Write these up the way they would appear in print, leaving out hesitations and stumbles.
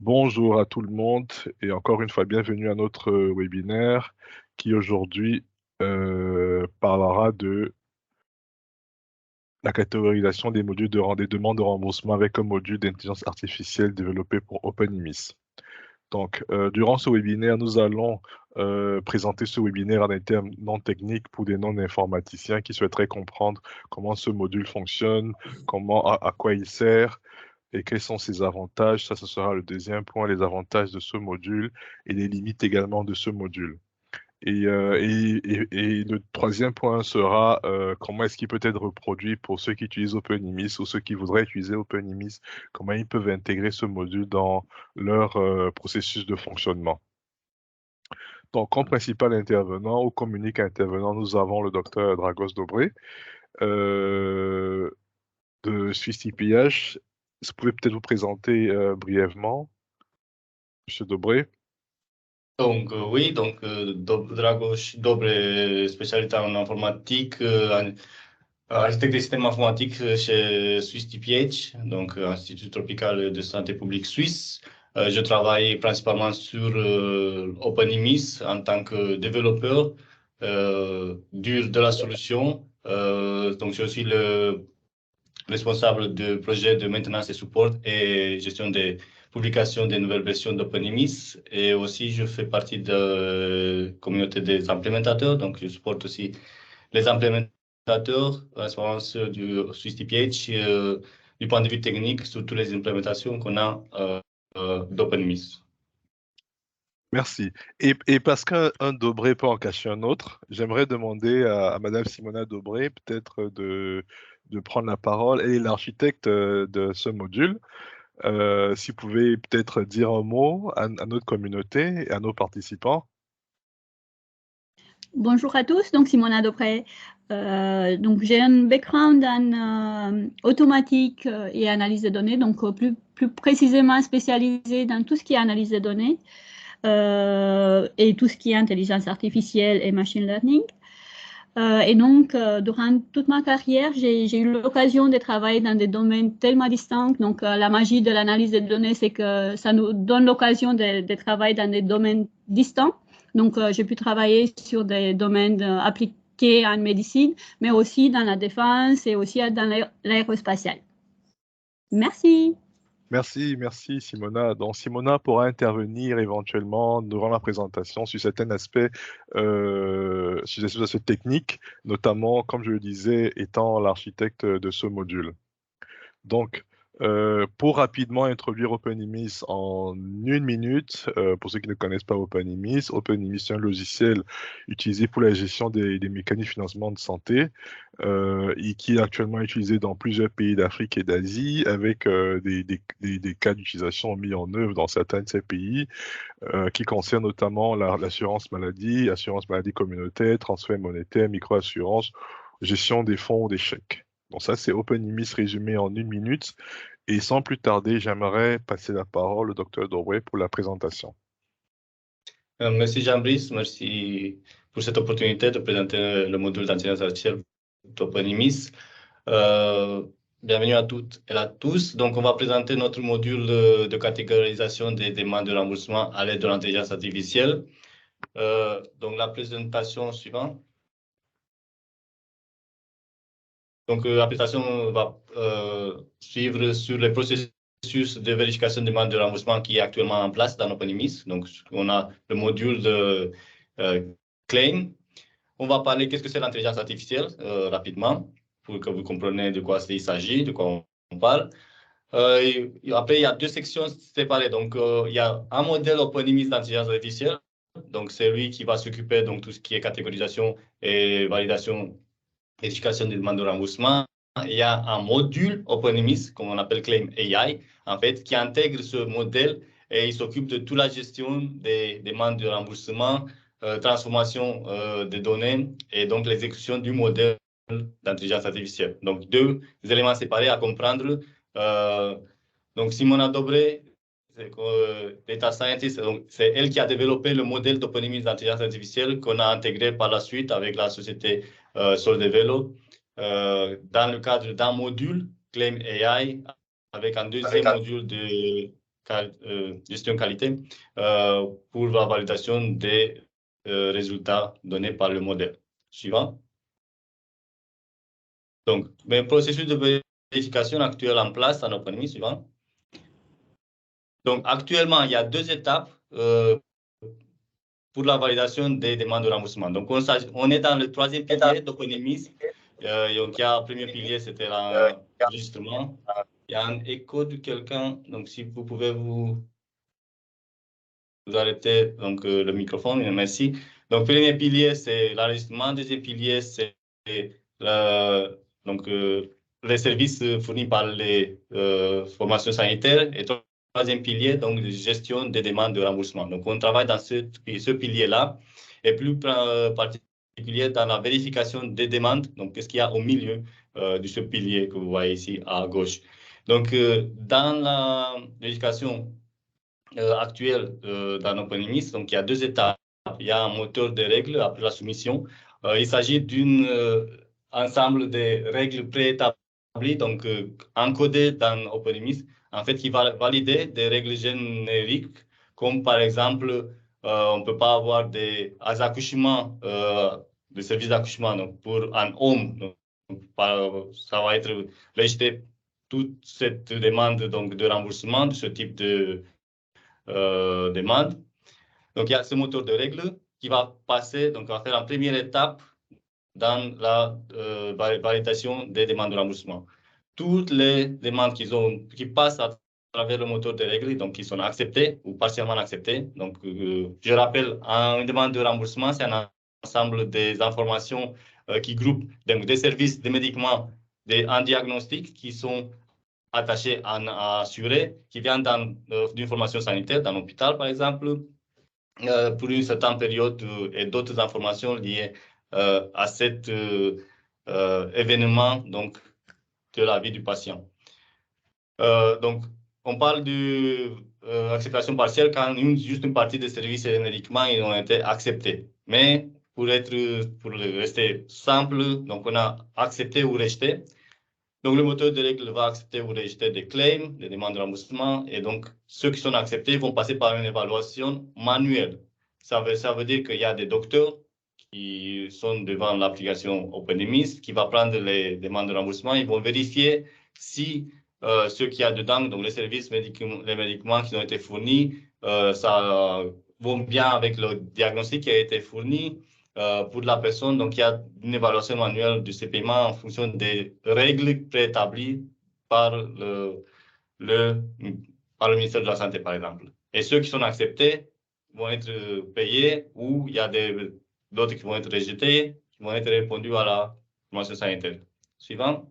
Bonjour à tout le monde et encore une fois bienvenue à notre webinaire qui aujourd'hui parlera de la catégorisation des modules des demandes de remboursement avec un module d'intelligence artificielle développé pour OpenEMIS. Donc, durant ce webinaire, nous allons présenter ce webinaire en des termes non techniques pour des non-informaticiens qui souhaiteraient comprendre comment ce module fonctionne, à quoi il sert, et quels sont ses avantages. Ça, ce sera le deuxième point, les avantages de ce module et les limites également de ce module. Et le troisième point sera comment est-ce qu'il peut être reproduit pour ceux qui utilisent OpenEMIS ou ceux qui voudraient utiliser OpenEMIS, comment ils peuvent intégrer ce module dans leur processus de fonctionnement. Donc, comme principal intervenant ou comme unique intervenant, nous avons le docteur Dragos Dobré de SwissIPH. Vous pouvez peut-être vous présenter brièvement, Monsieur Dobré. Donc, oui, Dragoș Dobre, spécialité en informatique, architecte de système informatique chez Swiss TPH, donc Institut tropical de santé publique suisse. Je travaille principalement sur OpenEMIS en tant que développeur de la solution. Donc, je suis le responsable de projet de maintenance et support et gestion des publications des nouvelles versions d'OpenEMIS. Et aussi, je fais partie de la communauté des implémentateurs. Donc, je supporte aussi les implémentateurs, à ce du SwissTPH, du point de vue technique, sur toutes les implémentations qu'on a d'OpenEMIS. Merci. Et parce qu'un Dobré peut en cacher un autre, j'aimerais demander à Madame Simona Dobré peut-être de prendre la parole. Elle est l'architecte de ce module. Si vous pouvez peut-être dire un mot à notre communauté et à nos participants. Bonjour à tous, donc Simona Dobré. Donc j'ai un background en automatique et analyse de données, donc plus précisément spécialisé dans tout ce qui est analyse de données et tout ce qui est intelligence artificielle et machine learning. Et donc, durant toute ma carrière, j'ai eu l'occasion de travailler dans des domaines tellement distincts. Donc, la magie de l'analyse des données, c'est que ça nous donne l'occasion de travailler dans des domaines distants. Donc, j'ai pu travailler sur des domaines appliqués en médecine, mais aussi dans la défense et aussi dans l'aérospatial. Merci. Merci Simona. Donc Simona pourra intervenir éventuellement durant la présentation sur certains aspects, techniques, notamment, comme je le disais, étant l'architecte de ce module. Donc, pour rapidement introduire OpenEMIS en une minute, pour ceux qui ne connaissent pas OpenEMIS, OpenEMIS c'est un logiciel utilisé pour la gestion des mécanismes de financement de santé et qui est actuellement utilisé dans plusieurs pays d'Afrique et d'Asie avec des cas d'utilisation mis en œuvre dans certains de ces pays qui concernent notamment l'assurance maladie, assurance maladie communautaire, transfert monétaire, micro-assurance, gestion des fonds ou des chèques. Donc ça, c'est OpenEMIS résumé en une minute. Et sans plus tarder, j'aimerais passer la parole au Dr Dobré pour la présentation. Merci Jean-Brice, merci pour cette opportunité de présenter le module d'intelligence artificielle d'OpenEMIS. Bienvenue à toutes et à tous. Donc, on va présenter notre module de catégorisation des demandes de remboursement à l'aide de l'intelligence artificielle. Donc, la présentation suivante. Donc, la présentation va suivre sur les processus de vérification de demande de remboursement qui est actuellement en place dans OpenEMIS. Donc, on a le module de Claim. On va parler qu'est-ce que c'est l'intelligence artificielle rapidement pour que vous compreniez de quoi il s'agit, de quoi on parle. Et après, il y a deux sections séparées. Donc, il y a un modèle OpenEMIS d'intelligence artificielle. Donc, c'est lui qui va s'occuper de tout ce qui est catégorisation et validation, vérification des demandes de remboursement. Il y a un module OpenEMIS, comme on appelle Claim AI, en fait, qui intègre ce modèle et il s'occupe de toute la gestion des demandes de remboursement, transformation des données et donc l'exécution du modèle d'intelligence artificielle. Donc, deux éléments séparés à comprendre. Donc, Simona Dobré, Data Scientist, c'est elle qui a développé le modèle d'OpenEMIS d'intelligence artificielle qu'on a intégré par la suite avec la société Soldevelo dans le cadre d'un module Claim AI avec un deuxième module gestion qualité pour la validation des résultats donnés par le modèle. Suivant. Donc, le processus de vérification actuel en place en OpenMIS, suivant. Donc, actuellement, il y a 2 étapes pour la validation des demandes de remboursement. Donc, on est dans le 3e pilier d'OpenMIS. Donc, il y a le premier pilier, c'était l'enregistrement. Il y a un écho de quelqu'un. Donc, si vous pouvez vous arrêter donc, le microphone, merci. Donc, premier pilier, c'est l'enregistrement. Deuxième pilier, c'est donc, les services fournis par les formations sanitaires. Et troisième pilier, donc, gestion des demandes de remboursement. Donc, on travaille dans ce pilier-là, et plus particulier dans la vérification des demandes. Donc, qu'est-ce qu'il y a au milieu de ce pilier que vous voyez ici à gauche. Donc, dans la vérification actuelle dans OpenMIS, donc, il y a 2 étapes. Il y a un moteur de règles après la soumission. Il s'agit d'un ensemble de règles préétablies, donc encodées dans OpenMIS, en fait, qui va valider des règles génériques, comme par exemple, on ne peut pas avoir des accouchements, des services d'accouchement. Donc, pour un homme, donc, ça va être rejeté toute cette demande donc, de remboursement de ce type de demande. Donc, il y a ce moteur de règles qui va passer, donc, on va faire en première étape dans la validation des demandes de remboursement. Toutes les demandes qui passent à travers le moteur de règles, donc qui sont acceptées ou partiellement acceptées. Donc, je rappelle, une demande de remboursement, c'est un ensemble des informations qui groupent des services, des médicaments, un diagnostic qui sont attachés à assurer, qui viennent d'une formation sanitaire, dans l'hôpital, par exemple, pour une certaine période et d'autres informations liées à cet événement donc, de la vie du patient. Donc, on parle d'acceptation partielle quand juste une partie des services et des médicaments ils ont été acceptés. Mais pour rester simple, donc on a accepté ou rejeté. Donc, le moteur de règles va accepter ou rejeter des claims, des demandes de remboursement. Et donc, ceux qui sont acceptés vont passer par une évaluation manuelle. Ça veut dire qu'il y a des docteurs qui sont devant l'application OpenMIS, qui va prendre les demandes de remboursement. Ils vont vérifier si ce qu'il y a dedans, donc les services, les médicaments qui ont été fournis, ça vont bien avec le diagnostic qui a été fourni. Pour la personne, donc il y a une évaluation manuelle de ces paiements en fonction des règles préétablies par le ministère de la Santé, par exemple. Et ceux qui sont acceptés vont être payés ou il y a d'autres qui vont être rejetés, qui vont être répondus à la formation sanitaire. Suivant.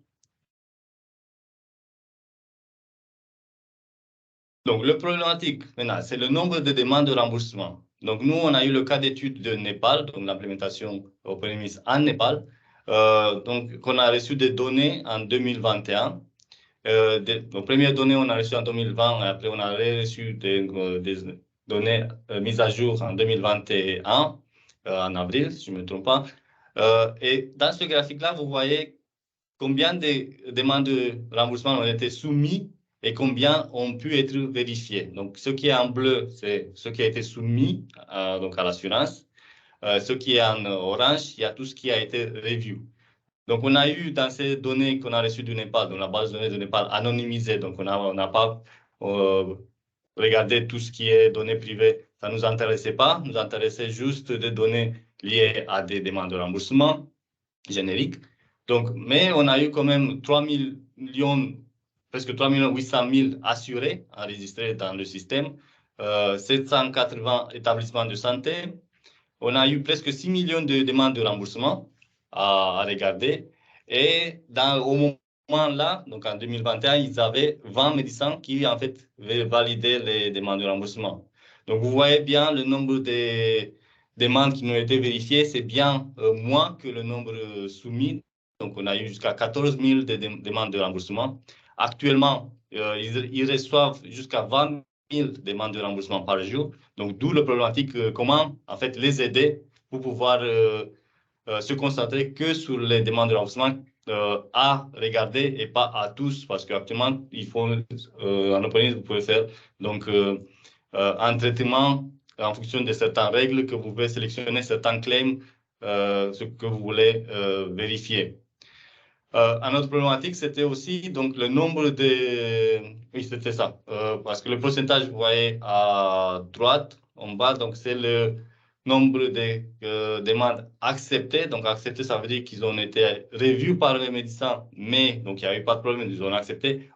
Donc, le problématique, maintenant, c'est le nombre de demandes de remboursement. Donc, nous, on a eu le cas d'étude de Népal, donc l'implémentation OpenMIS en Népal. Donc, on a reçu des données en 2021. Les premières données, on a reçu en 2020, et après, on a reçu des données mises à jour en 2021, en avril, si je ne me trompe pas. Et dans ce graphique-là, vous voyez combien de demandes de remboursement ont été soumises et combien ont pu être vérifiés. Donc, ce qui est en bleu, c'est ce qui a été soumis donc à l'assurance. Ce qui est en orange, il y a tout ce qui a été review. Donc, on a eu dans ces données qu'on a reçues du Népal, dans la base de données de Népal, anonymisée. Donc, on n'a pas regardé tout ce qui est données privées. Ça ne nous intéressait pas. Nous intéressait juste des données liées à des demandes de remboursement génériques. Donc, mais on a eu quand même 3 millions, presque 3 800 000 assurés enregistrés dans le système, 780 établissements de santé. On a eu presque 6 millions de demandes de remboursement à regarder. Et au moment-là, donc en 2021, ils avaient 20 médecins qui, en fait, validaient les demandes de remboursement. Donc, vous voyez bien le nombre de demandes qui ont été vérifiées, c'est bien moins que le nombre soumis. Donc, on a eu jusqu'à 14 000 demandes de remboursement. Actuellement, ils reçoivent jusqu'à 20 000 demandes de remboursement par jour. Donc, d'où la problématique, comment, en fait, les aider pour pouvoir se concentrer que sur les demandes de remboursement à regarder et pas à tous, parce qu'actuellement, en openisme, vous pouvez faire donc, un traitement en fonction de certaines règles que vous pouvez sélectionner certains claims, ce que vous voulez vérifier. Un autre problématique, c'était aussi donc, le nombre de... Oui, c'était ça. Parce que le pourcentage, vous voyez à droite, en bas, donc c'est le nombre de demandes acceptées. Donc, acceptées, ça veut dire qu'ils ont été revus par les médecins, mais donc il n'y a eu pas de problème, ils ont accepté.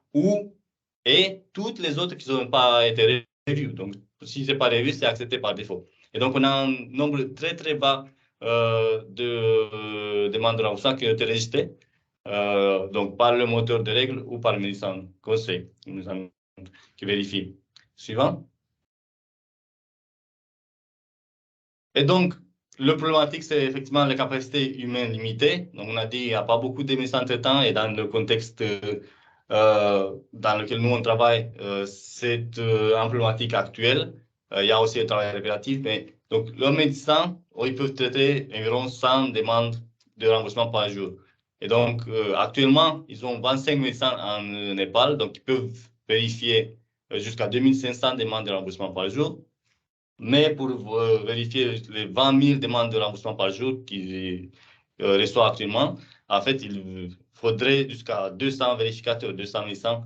Et toutes les autres qui n'ont pas été revues. Donc, si ce n'est pas revu, c'est accepté par défaut. Et donc, on a un nombre très, très bas de demandes de remboursement qui ont été rejetées. Donc par le moteur de règles ou par le médecin conseil qui vérifie. Suivant. Et donc, le problématique, c'est effectivement la capacité humaine limitée. Donc, on a dit qu'il n'y a pas beaucoup de médecins traitants et dans le contexte dans lequel nous, on travaille, c'est une problématique actuelle. Il y a aussi le travail répétitif. Mais donc, leurs médecins, ils peuvent traiter environ 100 demandes de remboursement par jour. Et donc, actuellement, ils ont 25 médecins en Népal, donc ils peuvent vérifier jusqu'à 2500 demandes de remboursement par jour. Mais pour vérifier les 20 000 demandes de remboursement par jour qu'ils reçoivent actuellement, en fait, il faudrait jusqu'à 200 vérificateurs, 200 médecins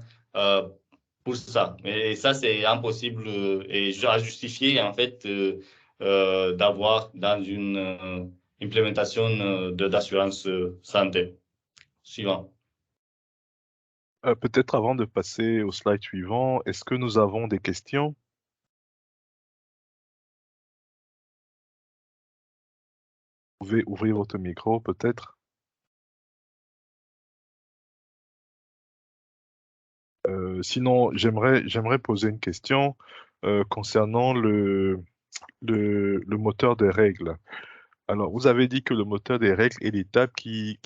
pour ça. Mais ça, c'est impossible et à justifier, en fait, d'avoir dans une implémentation d'assurance santé. Suivant. Peut-être avant de passer au slide suivant, est-ce que nous avons des questions? Vous pouvez ouvrir votre micro, peut-être. Sinon, j'aimerais poser une question concernant le moteur des règles. Alors, vous avez dit que le moteur des règles est l'étape qui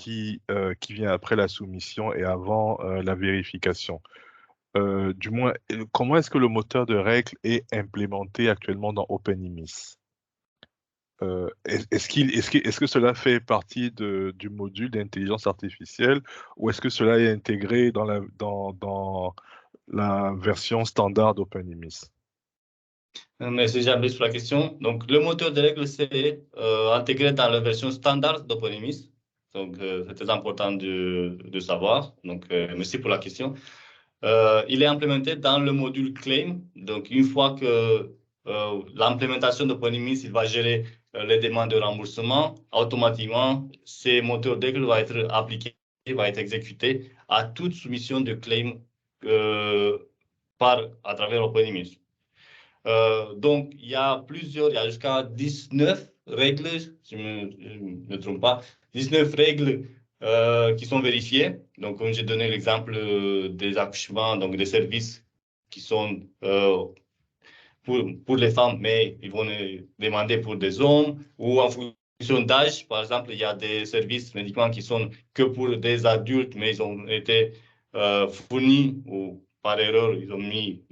vient après la soumission et avant la vérification. Du moins, comment est-ce que le moteur de règles est implémenté actuellement dans OpenIMIS? Est-ce que cela fait partie du module d'intelligence artificielle ou est-ce que cela est intégré dans la version standard d'OpenIMIS? Merci Jean-Louis pour la question. Donc, le moteur de règles, c'est intégré dans la version standard d'OpenIMIS. Donc, c'est très important de savoir. Donc, merci pour la question. Il est implémenté dans le module Claim. Donc, une fois que l'implémentation d'OpenIMIS, il va gérer les demandes de remboursement, automatiquement, ces moteurs de règles vont être appliqués, vont être exécutés à toute soumission de claim à travers OpenIMIS. Donc, il y a jusqu'à 19 règles, si je ne me trompe pas, 19 règles qui sont vérifiées. Donc, comme j'ai donné l'exemple des accouchements, donc des services qui sont pour les femmes, mais ils vont demander pour des hommes, ou en fonction d'âge. Par exemple, il y a des services médicaux qui sont que pour des adultes, mais ils ont été fournis ou par erreur, ils ont mis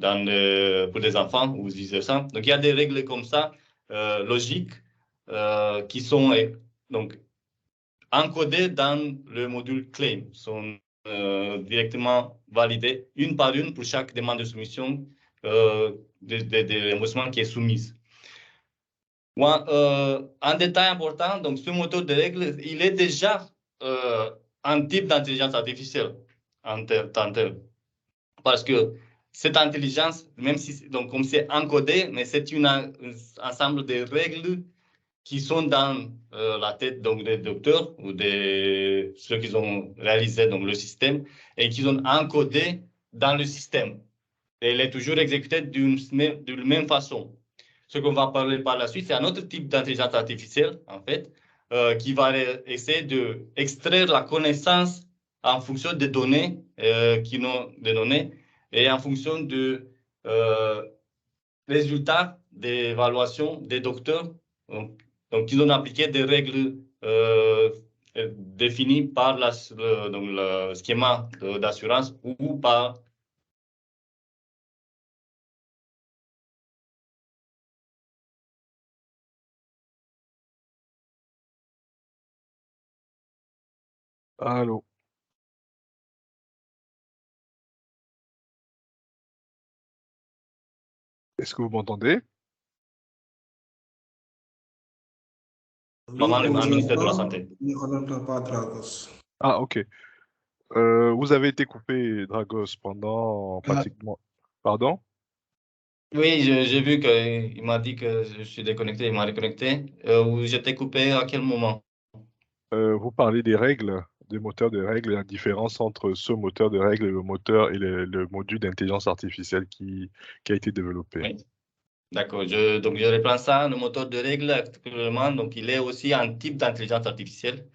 pour des enfants ou vice-versa. Donc, il y a des règles comme ça, logiques, qui sont donc encodées dans le module Claim, sont directement validées une par une pour chaque demande de soumission de remboursement qui est soumise. Un détail important, donc ce moteur de règles, il est déjà un type d'intelligence artificielle en tant tel. Parce que cette intelligence, même si donc comme c'est encodé, mais c'est un ensemble de règles qui sont dans la tête donc des docteurs ou de ceux qui ont réalisé donc le système et qui ont encodé dans le système. Et elle est toujours exécutée de la même façon. Ce qu'on va parler par la suite, c'est un autre type d'intelligence artificielle, en fait, qui va essayer d'extraire la connaissance en fonction des données des données et en fonction des résultats d'évaluation des docteurs. Donc, ils ont appliqué des règles définies par donc le schéma d'assurance ou par Allô? Est-ce que vous m'entendez? Maman, le ministère de la Santé. On n'entend pas Dragos. Ah, ok. Vous avez été coupé, Dragos, pendant pratiquement... Pardon? Oui, j'ai vu qu'il m'a dit que je suis déconnecté, il m'a reconnecté. J'étais coupé à quel moment? Vous parlez des règles, des moteurs de règles, la différence entre ce moteur de règles et le moteur et le module d'intelligence artificielle qui a été développé. Oui, d'accord. Donc, je reprends ça. Le moteur de règles, actuellement, donc, il est aussi un type d'intelligence artificielle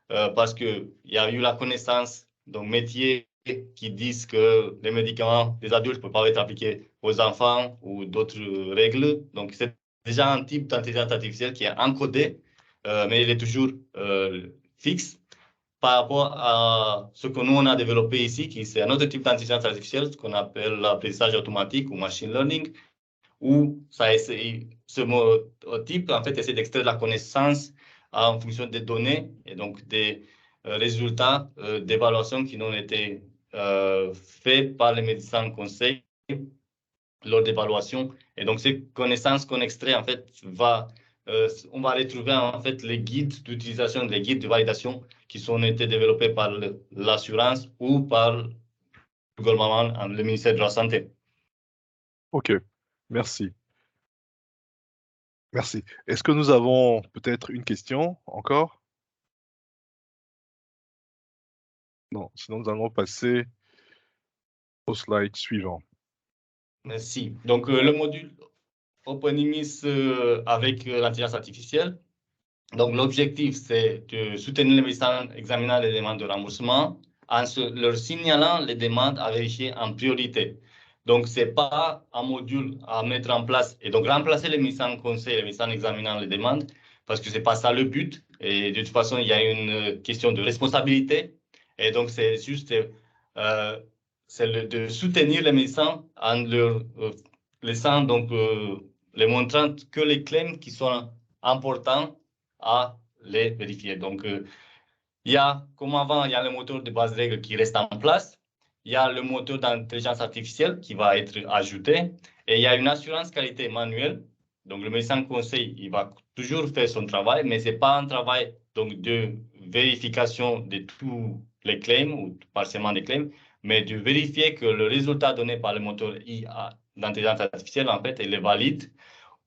parce qu'il y a eu la connaissance, donc métiers qui disent que les médicaments des adultes ne peuvent pas être appliqués aux enfants ou d'autres règles. Donc, c'est déjà un type d'intelligence artificielle qui est encodé, mais il est toujours fixe par rapport à ce que nous, on a développé ici, qui c'est un autre type d'intelligence artificielle, ce qu'on appelle l'apprentissage automatique ou machine learning, où ce type, en fait, essaie d'extraire la connaissance en fonction des données et donc des résultats d'évaluation qui ont été faits par les médecins conseils lors d'évaluation. Et donc, ces connaissances qu'on extrait, en fait, on va retrouver en fait les guides d'utilisation, les guides de validation qui ont été développés par l'assurance ou par le gouvernement, le ministère de la Santé. Ok, merci. Merci. Est-ce que nous avons peut-être une question encore? Non, sinon nous allons passer au slide suivant. Merci. Donc, le module OpenIMIS avec l'intelligence artificielle. Donc, l'objectif, c'est de soutenir les médecins examinant les demandes de remboursement en leur signalant les demandes à vérifier en priorité. Donc, ce n'est pas un module à mettre en place et donc remplacer les médecins conseils, les médecins examinant les demandes, parce que ce n'est pas ça le but. Et de toute façon, il y a une question de responsabilité. Et donc, c'est juste de soutenir les médecins en leur laissant, donc, les montrant que les claims qui sont importants à les vérifier. Donc, il y a, comme avant, il y a le moteur de base de règles qui reste en place. Il y a le moteur d'intelligence artificielle qui va être ajouté. Et il y a une assurance qualité manuelle. Donc, le médecin conseil, il va toujours faire son travail, mais ce n'est pas un travail donc, de vérification de tous les claims ou partiellement des claims, mais de vérifier que le résultat donné par le moteur IA d'intelligence artificielle, en fait, il est valide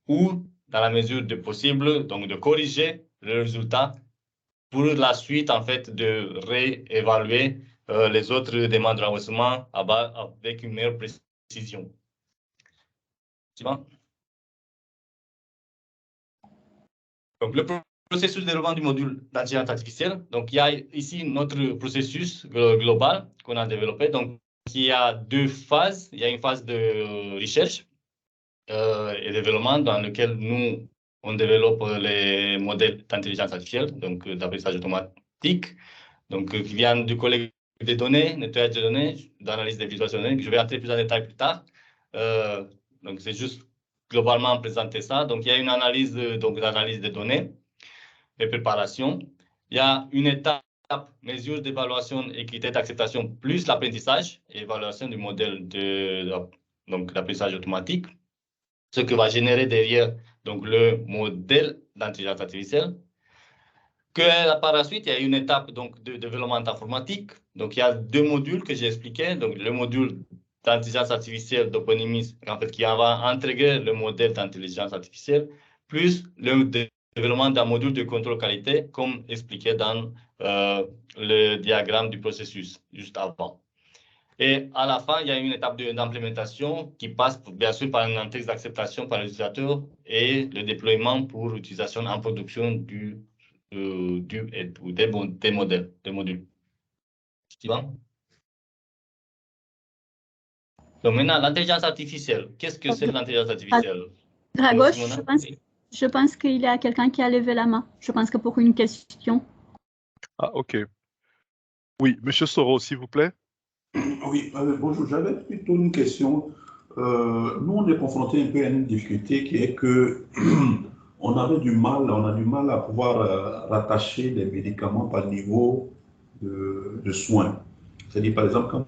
ou, dans la mesure du possible, donc de corriger le résultat pour la suite, en fait, de réévaluer les autres demandes de remboursement avec une meilleure précision. C'est bon? Donc, le processus de développement du module d'intelligence artificielle. Donc, il y a ici notre processus global qu'on a développé. Donc, il y a deux phases. Il y a une phase de recherche et développement dans lequel nous, on développe les modèles d'intelligence artificielle, donc d'apprentissage automatique, donc qui viennent du collecte des données, nettoyage des données, d'analyse des visualisations de données. Je vais entrer plus en détail plus tard. Donc, c'est juste globalement présenter ça. Donc, il y a une analyse d'analyse des données et préparation. Il y a une étape, mesure d'évaluation et critères d'acceptation, plus l'apprentissage et évaluation du modèle d'apprentissage automatique, ce que va générer derrière donc, le modèle d'intelligence artificielle. Que par la suite, il y a une étape donc, de développement informatique. Donc, il y a deux modules que j'ai expliqués. Donc, le module d'intelligence artificielle d'OpenIMIS, en fait, qui va intégrer le modèle d'intelligence artificielle, plus le développement d'un module de contrôle qualité, comme expliqué dans le diagramme du processus juste avant. Et à la fin, il y a une étape d'implémentation qui passe bien sûr par un texte d'acceptation par l'utilisateur et le déploiement pour l'utilisation en production des modèles, des modules. Suivant. Donc maintenant, l'intelligence artificielle. Qu'est-ce que c'est l'intelligence artificielle? Dragos, je pense qu'il y a quelqu'un qui a levé la main. Je pense que pour une question. Ah, ok. Oui, Monsieur Soro, s'il vous plaît. Oui, bonjour, j'avais plutôt une question. Nous, on est confronté un peu à une difficulté qui est que on a du mal à pouvoir rattacher les médicaments par niveau de soins. C'est-à-dire, par exemple, quand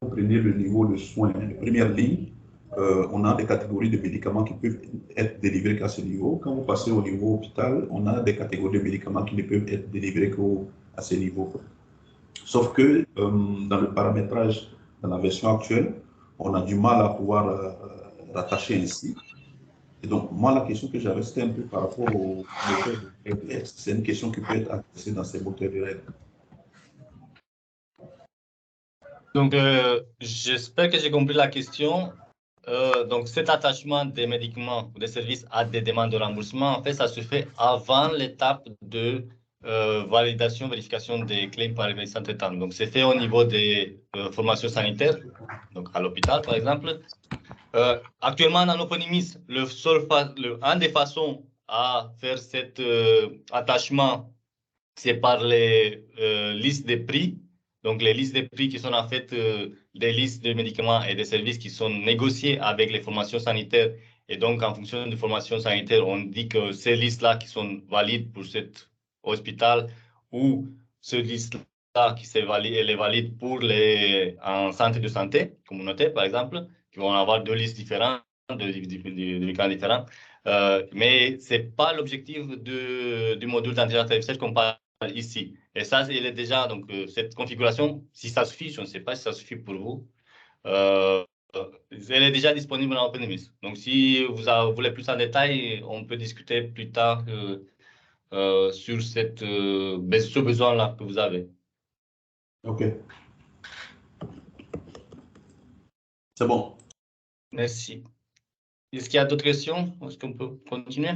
vous prenez le niveau de soins de première ligne, on a des catégories de médicaments qui peuvent être délivrés qu'à ce niveau. Quand vous passez au niveau hôpital, on a des catégories de médicaments qui ne peuvent être délivrés qu'à ce niveau. Sauf que dans le paramétrage, dans la version actuelle, on a du mal à pouvoir rattacher ainsi. Et donc, moi, la question que j'avais, c'était un peu par rapport au moteur de règles. C'est une question qui peut être adressée dans ces moteurs de règles. Donc, j'espère que j'ai compris la question. Donc, cet attachement des médicaments ou des services à des demandes de remboursement, en fait, ça se fait avant l'étape de validation, vérification des claims par les médecins traitants. Donc, c'est fait au niveau des formations sanitaires, donc à l'hôpital, par exemple. Actuellement, dans l'Oponimis, un des façons à faire cet attachement, c'est par les listes de prix. Donc, les listes de prix qui sont en fait des listes de médicaments et des services qui sont négociés avec les formations sanitaires. Et donc, en fonction des formations sanitaires, on dit que ces listes-là qui sont valides pour cet hôpital ou ces listes-là qui sont valides, elle est valide pour un centre de santé communautaire, par exemple, qui vont avoir deux listes différentes, de médicaments différents. Mais ce n'est pas l'objectif du module d'intelligence artificielle qu'on parle ici. Et ça, il est déjà, donc, cette configuration, si ça suffit, je ne sais pas si ça suffit pour vous, elle est déjà disponible dans OpenMIS. Donc, si vous voulez plus en détail, on peut discuter plus tard sur ce besoin-là que vous avez. OK. C'est bon. Merci. Est-ce qu'il y a d'autres questions? Est-ce qu'on peut continuer?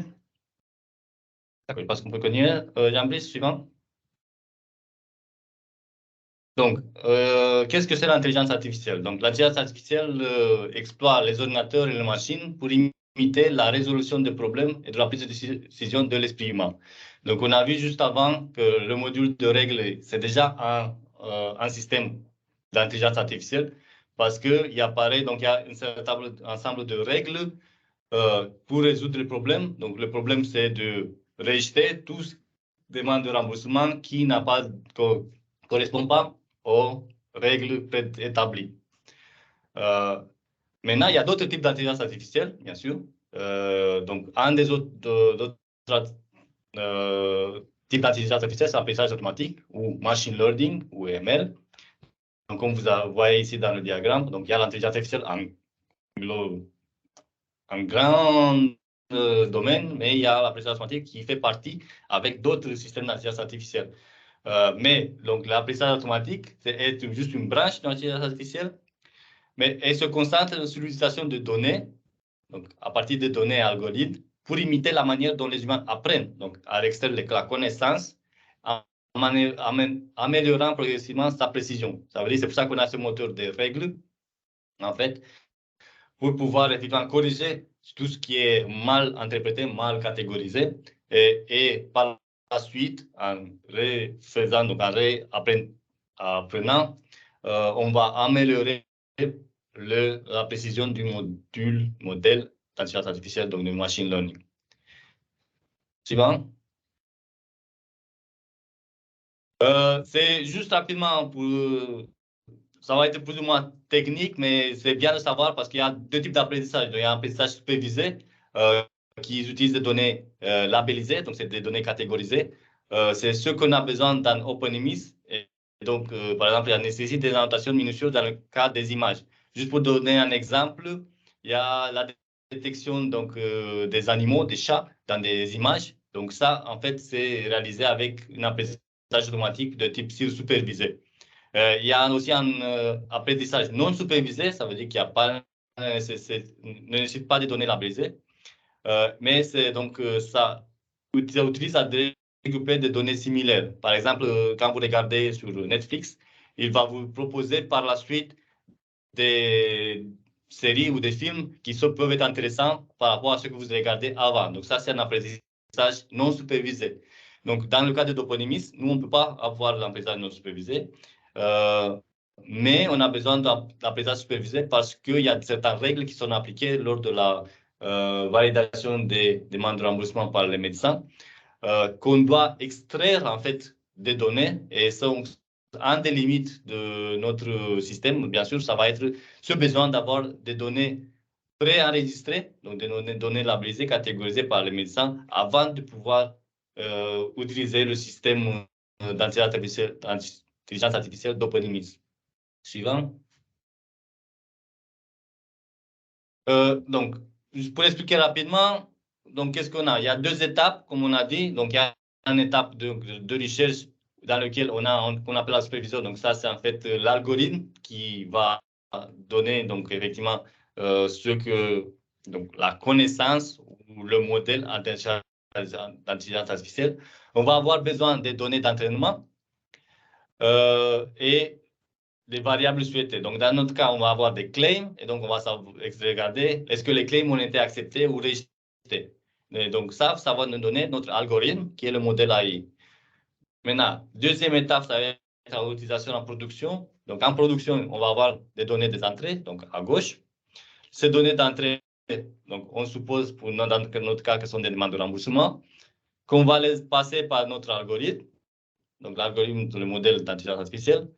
D'accord, je pense qu'on peut continuer. Jean-Brice, suivant. Donc, qu'est-ce que c'est l'intelligence artificielle? Donc, l'intelligence artificielle exploite les ordinateurs et les machines pour imiter la résolution des problèmes et de la prise de décision de l'esprit humain. Donc, on a vu juste avant que le module de règles, c'est déjà un système d'intelligence artificielle parce qu'il apparaît, donc il y a un certain ensemble de règles pour résoudre le problème. Donc, le problème, c'est de rejeter toutes les demandes de remboursement qui ne correspondent pas aux règles préétablies. Maintenant, il y a d'autres types d'intelligence artificielle, bien sûr. Donc, un des autres types d'intelligence artificielle, c'est l'apprentissage automatique ou machine learning ou ML. Donc, comme vous voyez ici dans le diagramme, donc il y a l'intelligence artificielle en grand domaine, mais il y a l'apprentissage automatique qui fait partie avec d'autres systèmes d'intelligence artificielle. Mais donc l'apprentissage automatique, c'est juste une branche de l'intelligence artificielle, mais elle se concentre sur l'utilisation de données, donc à partir de données et algorithmes, pour imiter la manière dont les humains apprennent, donc à l'extérieur de la connaissance, en améliorant progressivement sa précision. Ça veut dire c'est pour ça qu'on a ce moteur de règles, en fait, pour pouvoir effectivement corriger tout ce qui est mal interprété, mal catégorisé, et par la suite, en refaisant, donc en réapprenant, on va améliorer la précision du modèle d'intelligence artificielle, donc du machine learning. Suivant. C'est juste rapidement pour... Ça va être plus ou moins technique, mais c'est bien de savoir parce qu'il y a deux types d'apprentissage. Il y a un apprentissage supervisé qui utilise des données labellisées, donc c'est des données catégorisées. C'est ce qu'on a besoin dans OpenMIS. Et donc, par exemple, il nécessite des annotations minutieuses dans le cas des images. Juste pour donner un exemple, il y a la détection donc, des animaux, des chats, dans des images. Donc ça, en fait, c'est réalisé avec un apprentissage automatique de type supervisé. Il y a aussi un apprentissage non supervisé, ça veut dire qu'il ne nécessite pas de données labellisées, mais c'est donc ça utilise à découper des données similaires. Par exemple, quand vous regardez sur Netflix, il va vous proposer par la suite des séries ou des films qui peuvent être intéressants par rapport à ce que vous regardez avant. Donc ça, c'est un apprentissage non supervisé. Donc, dans le cas de Toponymis, nous, on ne peut pas avoir l'apprentissage non supervisé. Mais on a besoin d'apprentissage supervisé parce qu'il y a certaines règles qui sont appliquées lors de la validation des demandes de remboursement par les médecins, qu'on doit extraire en fait des données, et ça, un des limites de notre système, bien sûr, ça va être ce besoin d'avoir des données préenregistrées, donc des données labellisées, catégorisées par les médecins avant de pouvoir utiliser le système d'intelligence artificielle d'OpenIMIS. Suivant. Donc, pour expliquer rapidement, donc qu'est-ce qu'on a? Il y a deux étapes, comme on a dit. Donc, il y a une étape de recherche dans laquelle on appelle la supervision. Donc, ça, c'est en fait l'algorithme qui va donner, donc, effectivement, donc, la connaissance ou le modèle d'intelligence artificielle. On va avoir besoin des données d'entraînement et des variables souhaitées. Donc, dans notre cas, on va avoir des claims et donc on va regarder est-ce que les claims ont été acceptés ou rejetés. Et donc, ça va nous donner notre algorithme qui est le modèle AI. Maintenant, deuxième étape, ça va être l'utilisation en production. Donc, en production, on va avoir des données des entrées, donc à gauche. Ces données d'entrée, donc on suppose pour notre cas que ce sont des demandes de remboursement, qu'on va les passer par notre algorithme. Donc, l'algorithme, le modèle d'intelligence artificielle.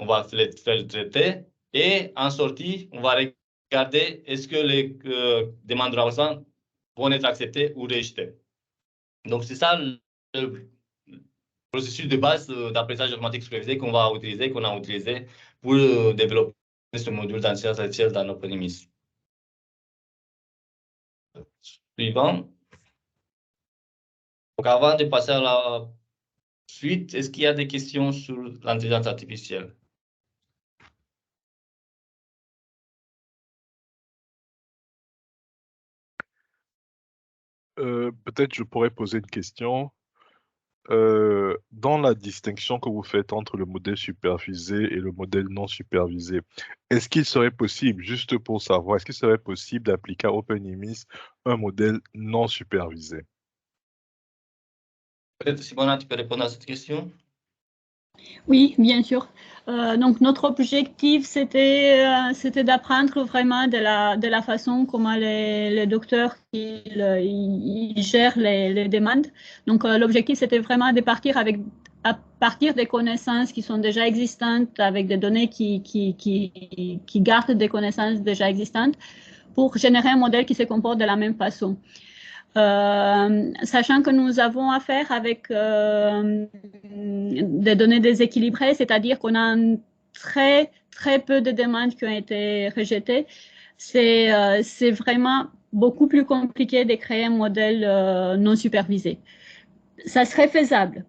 On va faire le traité et en sortie, on va regarder est-ce que les demandes de remboursement vont être acceptées ou rejetées. Donc, c'est ça le processus de base d'apprentissage automatique supervisé qu'on a utilisé pour développer ce module d'intelligence artificielle dans OpenIMIS. Suivant. Donc, avant de passer à la suite, est-ce qu'il y a des questions sur l'intelligence artificielle? Peut-être je pourrais poser une question. Dans la distinction que vous faites entre le modèle supervisé et le modèle non supervisé, est-ce qu'il serait possible, juste pour savoir, est-ce qu'il serait possible d'appliquer à OpenIMIS un modèle non supervisé? Peut-être, Simona, tu peux répondre à cette question? Oui, bien sûr. Donc, notre objectif, c'était d'apprendre vraiment de la façon comment les docteurs ils gèrent les demandes. Donc, l'objectif, c'était vraiment de partir à partir des connaissances qui sont déjà existantes, avec des données qui gardent des connaissances déjà existantes, pour générer un modèle qui se comporte de la même façon. Sachant que nous avons affaire avec des données déséquilibrées, c'est-à-dire qu'on a très peu de demandes qui ont été rejetées, c'est vraiment beaucoup plus compliqué de créer un modèle non supervisé. Ça serait faisable,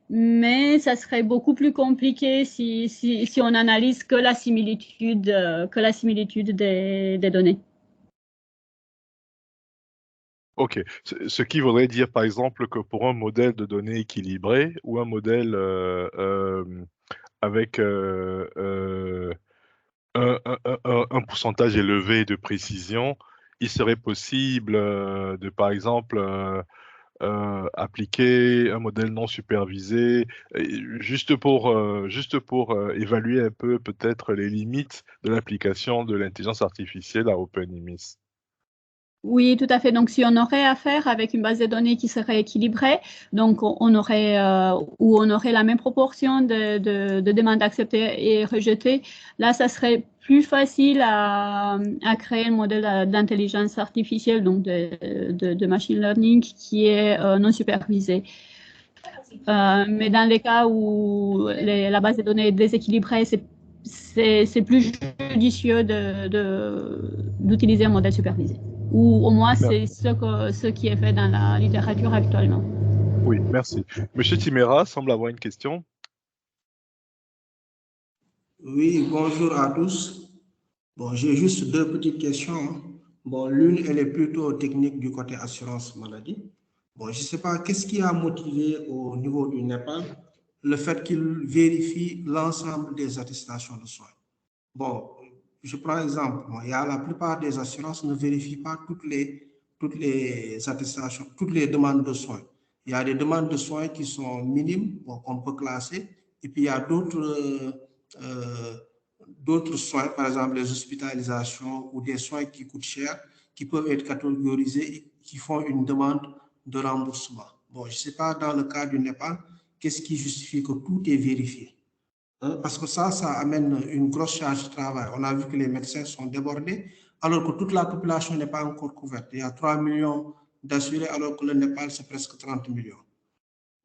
mais ça serait beaucoup plus compliqué si on analyse que la similitude des données. Ok, ce qui voudrait dire par exemple que pour un modèle de données équilibré ou un modèle avec un pourcentage élevé de précision, il serait possible de par exemple appliquer un modèle non supervisé, juste pour évaluer un peu peut-être les limites de l'application de l'intelligence artificielle à OpenIMIS. Oui, tout à fait. Donc, si on aurait affaire avec une base de données qui serait équilibrée, donc on aurait la même proportion de demandes acceptées et rejetées, là, ça serait plus facile à créer un modèle d'intelligence artificielle, donc de machine learning qui est non supervisé. Mais dans les cas où la base de données est déséquilibrée, c'est plus judicieux d'utiliser un modèle supervisé. Ou au moins, c'est ce qui est fait dans la littérature actuellement. Oui, merci. Monsieur Timera semble avoir une question. Oui, bonjour à tous. Bon, j'ai juste deux petites questions. Bon, l'une, elle est plutôt technique du côté assurance maladie. Bon, je ne sais pas, qu'est-ce qui a motivé au niveau du Népal le fait qu'il vérifie l'ensemble des attestations de soins? Bon, je prends exemple. Bon, la plupart des assurances ne vérifient pas toutes les attestations, toutes les demandes de soins. Il y a des demandes de soins qui sont minimes, bon, qu'on peut classer, et puis il y a d'autres soins, par exemple les hospitalisations ou des soins qui coûtent cher, qui peuvent être catégorisés et qui font une demande de remboursement. Bon, je ne sais pas, dans le cas du Népal, qu'est-ce qui justifie que tout est vérifié? Parce que ça amène une grosse charge de travail. On a vu que les médecins sont débordés alors que toute la population n'est pas encore couverte. Il y a 3 millions d'assurés, alors que le Népal, c'est presque 30 millions.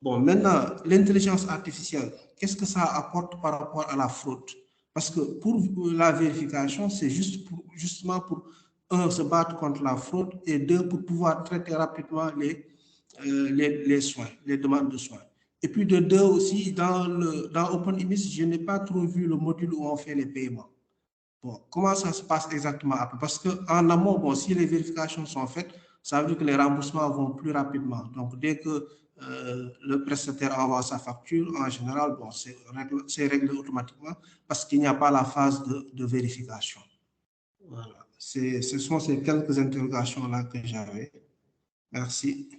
Bon, maintenant, l'intelligence artificielle, qu'est-ce que ça apporte par rapport à la fraude? Parce que pour la vérification, c'est justement pour, un, se battre contre la fraude, et deux, pour pouvoir traiter rapidement les soins, les demandes de soins. Et puis de deux aussi, dans OpenIMIS, je n'ai pas trop vu le module où on fait les paiements. Bon, comment ça se passe exactement après? Parce qu'en amont, bon, si les vérifications sont faites, ça veut dire que les remboursements vont plus rapidement. Donc, dès que le prestataire envoie sa facture, en général, bon, c'est réglé automatiquement parce qu'il n'y a pas la phase de vérification. Voilà. Ce sont ces quelques interrogations-là que j'avais. Merci.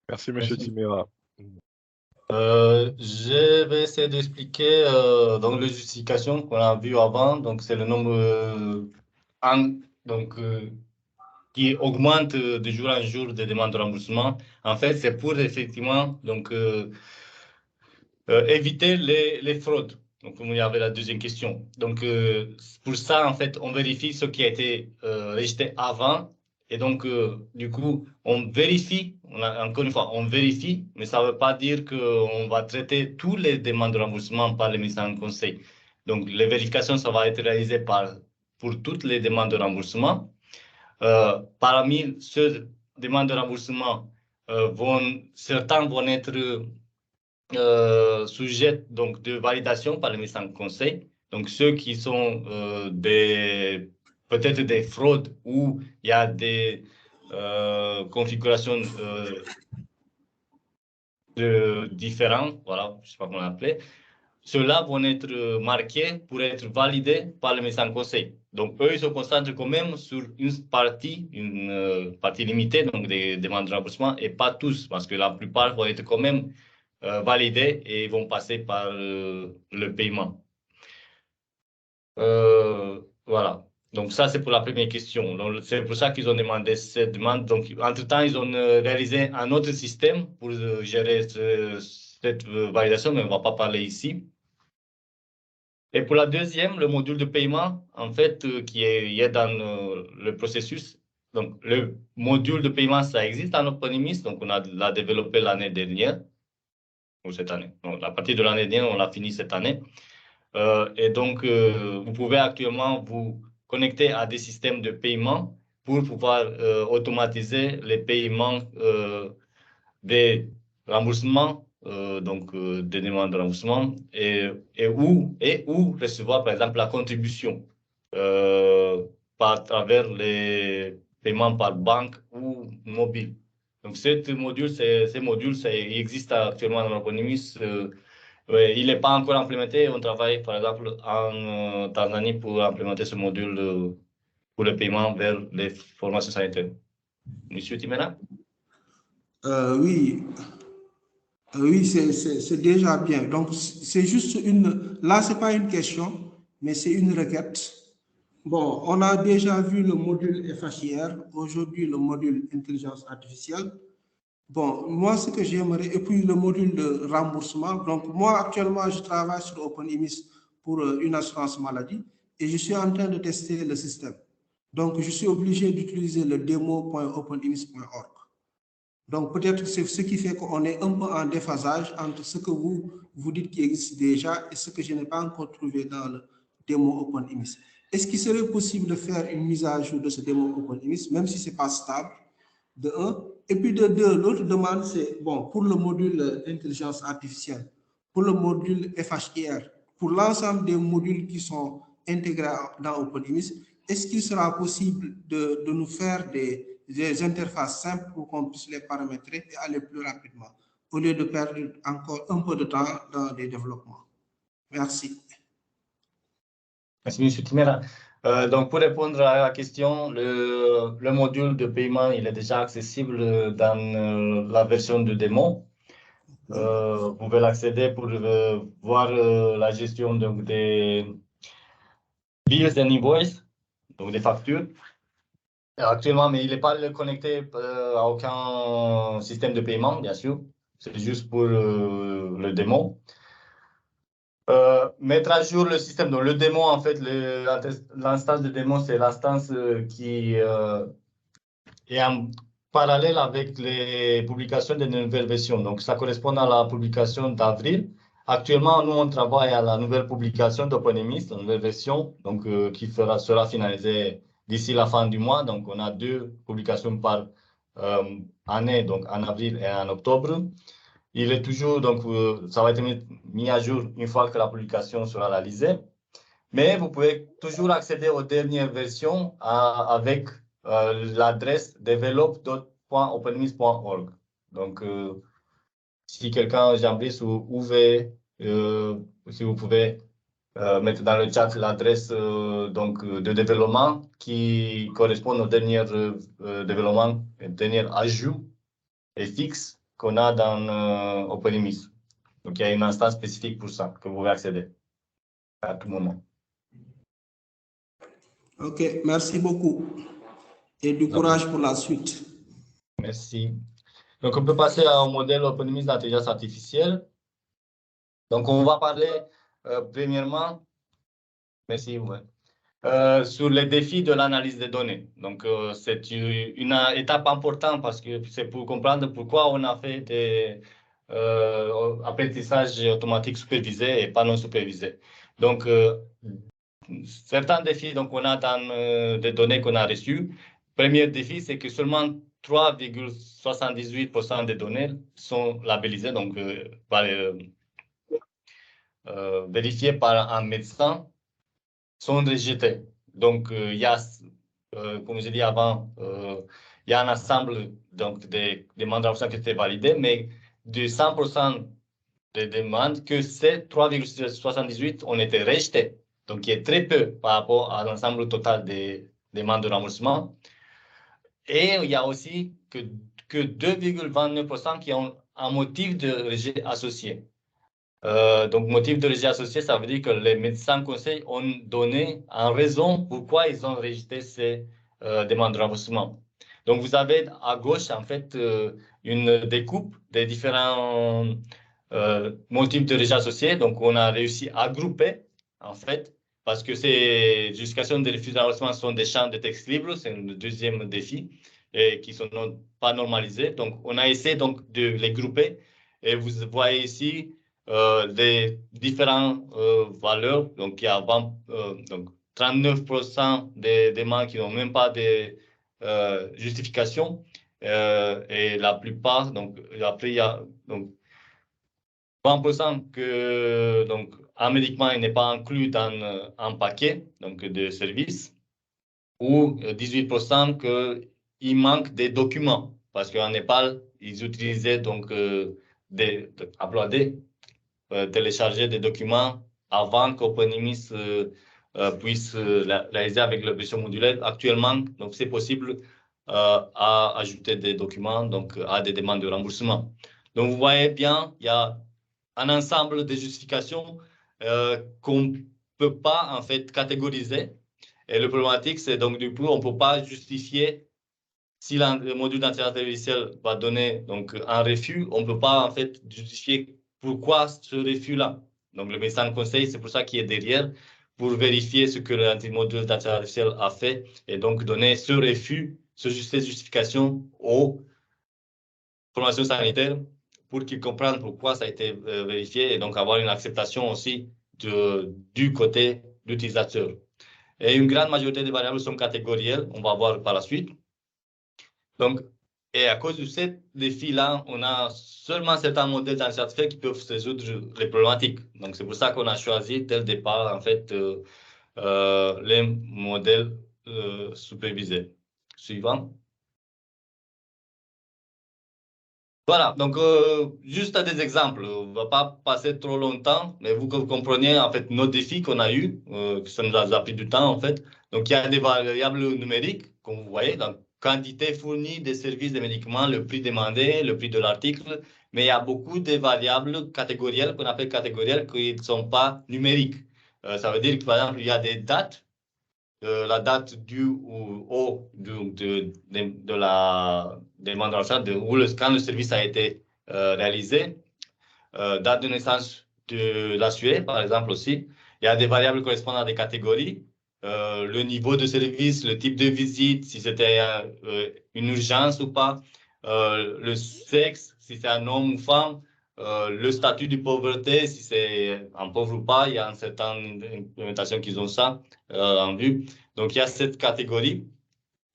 Merci, M. Timera. Je vais essayer d'expliquer donc les justifications qu'on a vues avant. Donc, c'est le nombre qui augmente de jour en jour des demandes de remboursement. En fait, c'est pour effectivement donc, éviter les fraudes. Donc, comme il y avait la deuxième question. Donc, pour ça, en fait, on vérifie ce qui a été rejeté avant. Et donc, du coup, on vérifie, encore une fois, on vérifie, mais ça ne veut pas dire qu'on va traiter toutes les demandes de remboursement par les ministères en conseil. Donc, les vérifications, ça va être réalisé pour toutes les demandes de remboursement. Parmi ces demandes de remboursement, certains vont être sujets donc, de validation par le ministère en conseil. Donc, ceux qui sont peut-être des fraudes où il y a des configurations différentes, voilà, je ne sais pas comment l'appeler, ceux-là vont être marqués pour être validés par le ministère en conseil. Donc, eux, ils se concentrent quand même sur une partie limitée, donc des demandes de remboursement, et pas tous, parce que la plupart vont être quand même validés et vont passer par le paiement. Voilà. Donc, ça, c'est pour la première question. C'est pour ça qu'ils ont demandé cette demande. Donc, entre-temps, ils ont réalisé un autre système pour gérer cette validation, mais on ne va pas parler ici. Et pour la deuxième, le module de paiement, en fait, qui est dans le processus. Donc, le module de paiement, ça existe en OpenIMIS. Donc, on l'a développé l'année dernière, ou cette année. Donc, à partir de l'année dernière, on l'a fini cette année. Et donc, vous pouvez actuellement vous connecter à des systèmes de paiement pour pouvoir automatiser les paiements des remboursements, des demandes de remboursement et où recevoir, par exemple, la contribution à travers les paiements par banque ou mobile. Donc, ces modules, il existe actuellement dans l'OpenIMIS. Il n'est pas encore implémenté. On travaille, par exemple, en Tanzanie pour implémenter ce module pour le paiement vers les formations sanitaires. Monsieur Timera? Oui. Oui, c'est déjà bien. Donc, c'est juste là, ce n'est pas une question, mais c'est une requête. Bon, on a déjà vu le module FHIR, aujourd'hui le module intelligence artificielle. Bon, moi, ce que j'aimerais, et puis le module de remboursement. Donc, moi, actuellement, je travaille sur OpenIMIS pour une assurance maladie et je suis en train de tester le système. Donc, je suis obligé d'utiliser le demo.openimis.org. Donc, peut-être que c'est ce qui fait qu'on est un peu en déphasage entre ce que vous dites qui existe déjà et ce que je n'ai pas encore trouvé dans le démo OpenIMIS. Est-ce qu'il serait possible de faire une mise à jour de ce démo OpenIMIS, même si ce n'est pas stable, de un? Et puis de deux, l'autre demande, c'est, bon, pour le module intelligence artificielle, pour le module FHIR, pour l'ensemble des modules qui sont intégrés dans OpenIMIS, est-ce qu'il sera possible de nous faire des interfaces simples pour qu'on puisse les paramétrer et aller plus rapidement, au lieu de perdre encore un peu de temps dans les développements? Merci. Merci, M. Timera. Donc, pour répondre à la question, le module de paiement, il est déjà accessible dans la version de démo. Vous pouvez l'accéder pour voir la gestion donc, des bills and invoices, donc des factures. Actuellement, mais il n'est pas connecté à aucun système de paiement, bien sûr. C'est juste pour le démo. mettre à jour le système. Donc, le démon, en fait, l'instance de démon, c'est l'instance qui est en parallèle avec les publications de nouvelles versions. Donc, ça correspond à la publication d'avril. Actuellement, nous, on travaille à la nouvelle publication d'OpenEMIS, la nouvelle version, donc, qui sera finalisée d'ici la fin du mois. Donc, on a 2 publications par année, donc en avril et en octobre. Il est toujours, donc, ça va être mis à jour une fois que la publication sera réalisée. Mais vous pouvez toujours accéder aux dernières versions avec l'adresse develop.openemis.org. Donc, si quelqu'un, Jean-Brice ou Uwe, si vous pouvez mettre dans le chat l'adresse de développement qui correspond aux derniers développements, derniers ajouts et fixes qu'on a dans OpenEMIS. Donc, il y a une instance spécifique pour ça que vous pouvez accéder à tout moment. OK, merci beaucoup. Et du courage pour la suite. Merci. Donc, on peut passer au modèle OpenEMIS d'intelligence artificielle. Donc, on va parler premièrement, merci, ouais, sur les défis de l'analyse des données. Donc, c'est une étape importante parce que c'est pour comprendre pourquoi on a fait des apprentissages automatiques supervisés et pas non supervisés. Donc, certains défis qu'on a dans des données qu'on a reçues. Premier défi, c'est que seulement 3,78% des données sont labellisées, donc vérifiées par un médecin, sont rejetées. Donc, il y a, comme j'ai dit avant, il y a un ensemble des demandes d'enregistrement qui étaient validées, mais de 100% des demandes, que ces 3,78 ont été rejetées. Donc, il y a très peu par rapport à l'ensemble total des demandes de remboursement. Et il y a aussi que 2,29% qui ont un motif de rejet associé. Donc, motif de rejet associé, ça veut dire que les médecins conseils ont donné en raison pourquoi ils ont rejeté ces demandes de remboursement. Donc, vous avez à gauche, en fait, une découpe des différents motifs de rejet associés. Donc, on a réussi à grouper, en fait, parce que ces justifications de refus de remboursement sont des champs de texte libre, c'est le deuxième défi, et qui ne sont pas normalisés. Donc, on a essayé donc, de les grouper. Et vous voyez ici les différentes valeurs. Donc, il y a 39% des demandes qui n'ont même pas de justification. Et la plupart, donc, après, il y a donc, 20% que donc, un médicament n'est pas inclus dans un paquet donc, de services, ou 18% qu'il manque des documents, parce qu'en Népal, ils utilisaient donc télécharger des documents avant qu'OpenEMIS puisse réaliser avec la version modulaire. Actuellement, donc c'est possible à ajouter des documents donc, à des demandes de remboursement. Donc, vous voyez bien, il y a un ensemble de justifications qu'on ne peut pas en fait catégoriser. Et le problématique, c'est donc du coup, on ne peut pas justifier si le module d'intelligence artificielle va donner donc un refus, on ne peut pas en fait justifier pourquoi ce refus-là. Donc le médecin conseil, c'est pour ça qu'il est derrière, pour vérifier ce que le module d'intelligence artificielle a fait et donc donner ce refus, cette justification aux formations sanitaires pour qu'ils comprennent pourquoi ça a été vérifié et donc avoir une acceptation aussi du côté de l'utilisateur. Et une grande majorité des variables sont catégorielles, on va voir par la suite. Donc, et à cause de ces défis-là, on a seulement certains modèles d'intelligence artificielle qui peuvent résoudre les problématiques. Donc, c'est pour ça qu'on a choisi dès le départ, en fait, les modèles supervisés. Suivant. Voilà, donc juste à des exemples, on ne va pas passer trop longtemps, mais vous compreniez en fait nos défis qu'on a eus, que ça nous a pris du temps en fait. Donc il y a des variables numériques, comme vous voyez, donc quantité fournie des services de médicaments, le prix demandé, le prix de l'article, mais il y a beaucoup de variables catégorielles qu'on appelle catégorielles qui ne sont pas numériques. Ça veut dire que par exemple, il y a des dates. La date du ou au de la demande d'achat, quand le service a été réalisé, date de naissance de l'assuré, par exemple aussi. Il y a des variables correspondant à des catégories. Le niveau de service, le type de visite, si c'était une urgence ou pas, le sexe, si c'est un homme ou femme, le statut de pauvreté, si c'est un pauvre ou pas, il y a une certaine implémentation qu'ils ont ça en vue. Donc, il y a cette catégorie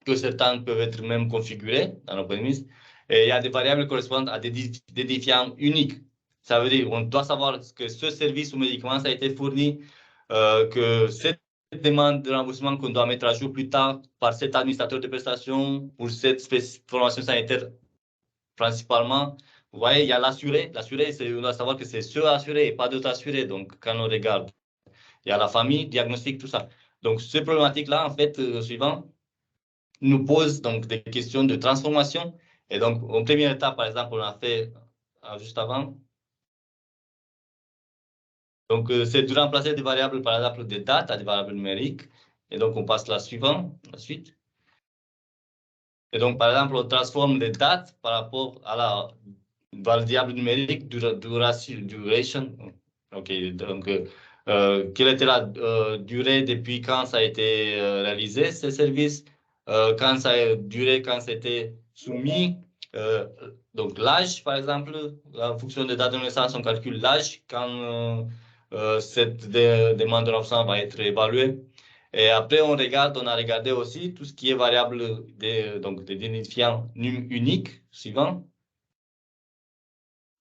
que certains peuvent être même configurés dans l'OpenMIS. Et il y a des variables correspondant à des défiants uniques. Ça veut dire qu'on doit savoir que ce service ou médicament ça a été fourni, que cette demande de remboursement qu'on doit mettre à jour plus tard par cet administrateur de prestations pour cette formation sanitaire principalement. Vous voyez, il y a l'assuré. L'assuré, on doit savoir que c'est ce assuré et pas d'autres assurés. Donc, quand on regarde, il y a la famille, diagnostic, tout ça. Donc, ces problématiques-là, en fait, suivant, nous pose donc des questions de transformation. Et donc, en première étape, par exemple, on a fait juste avant. Donc, c'est de remplacer des variables, par exemple, des dates à des variables numériques. Et donc, on passe à la suite. Et donc, par exemple, on transforme les dates par rapport à la variable numérique duration. OK, donc, quelle était la durée depuis quand ça a été réalisé, ces services, quand ça a duré, quand c'était soumis. Donc, l'âge, par exemple, en fonction des dates de naissance, on calcule l'âge quand cette demande de remboursement va être évaluée. Et après, on a regardé aussi tout ce qui est variable donc des identifiants uniques suivants.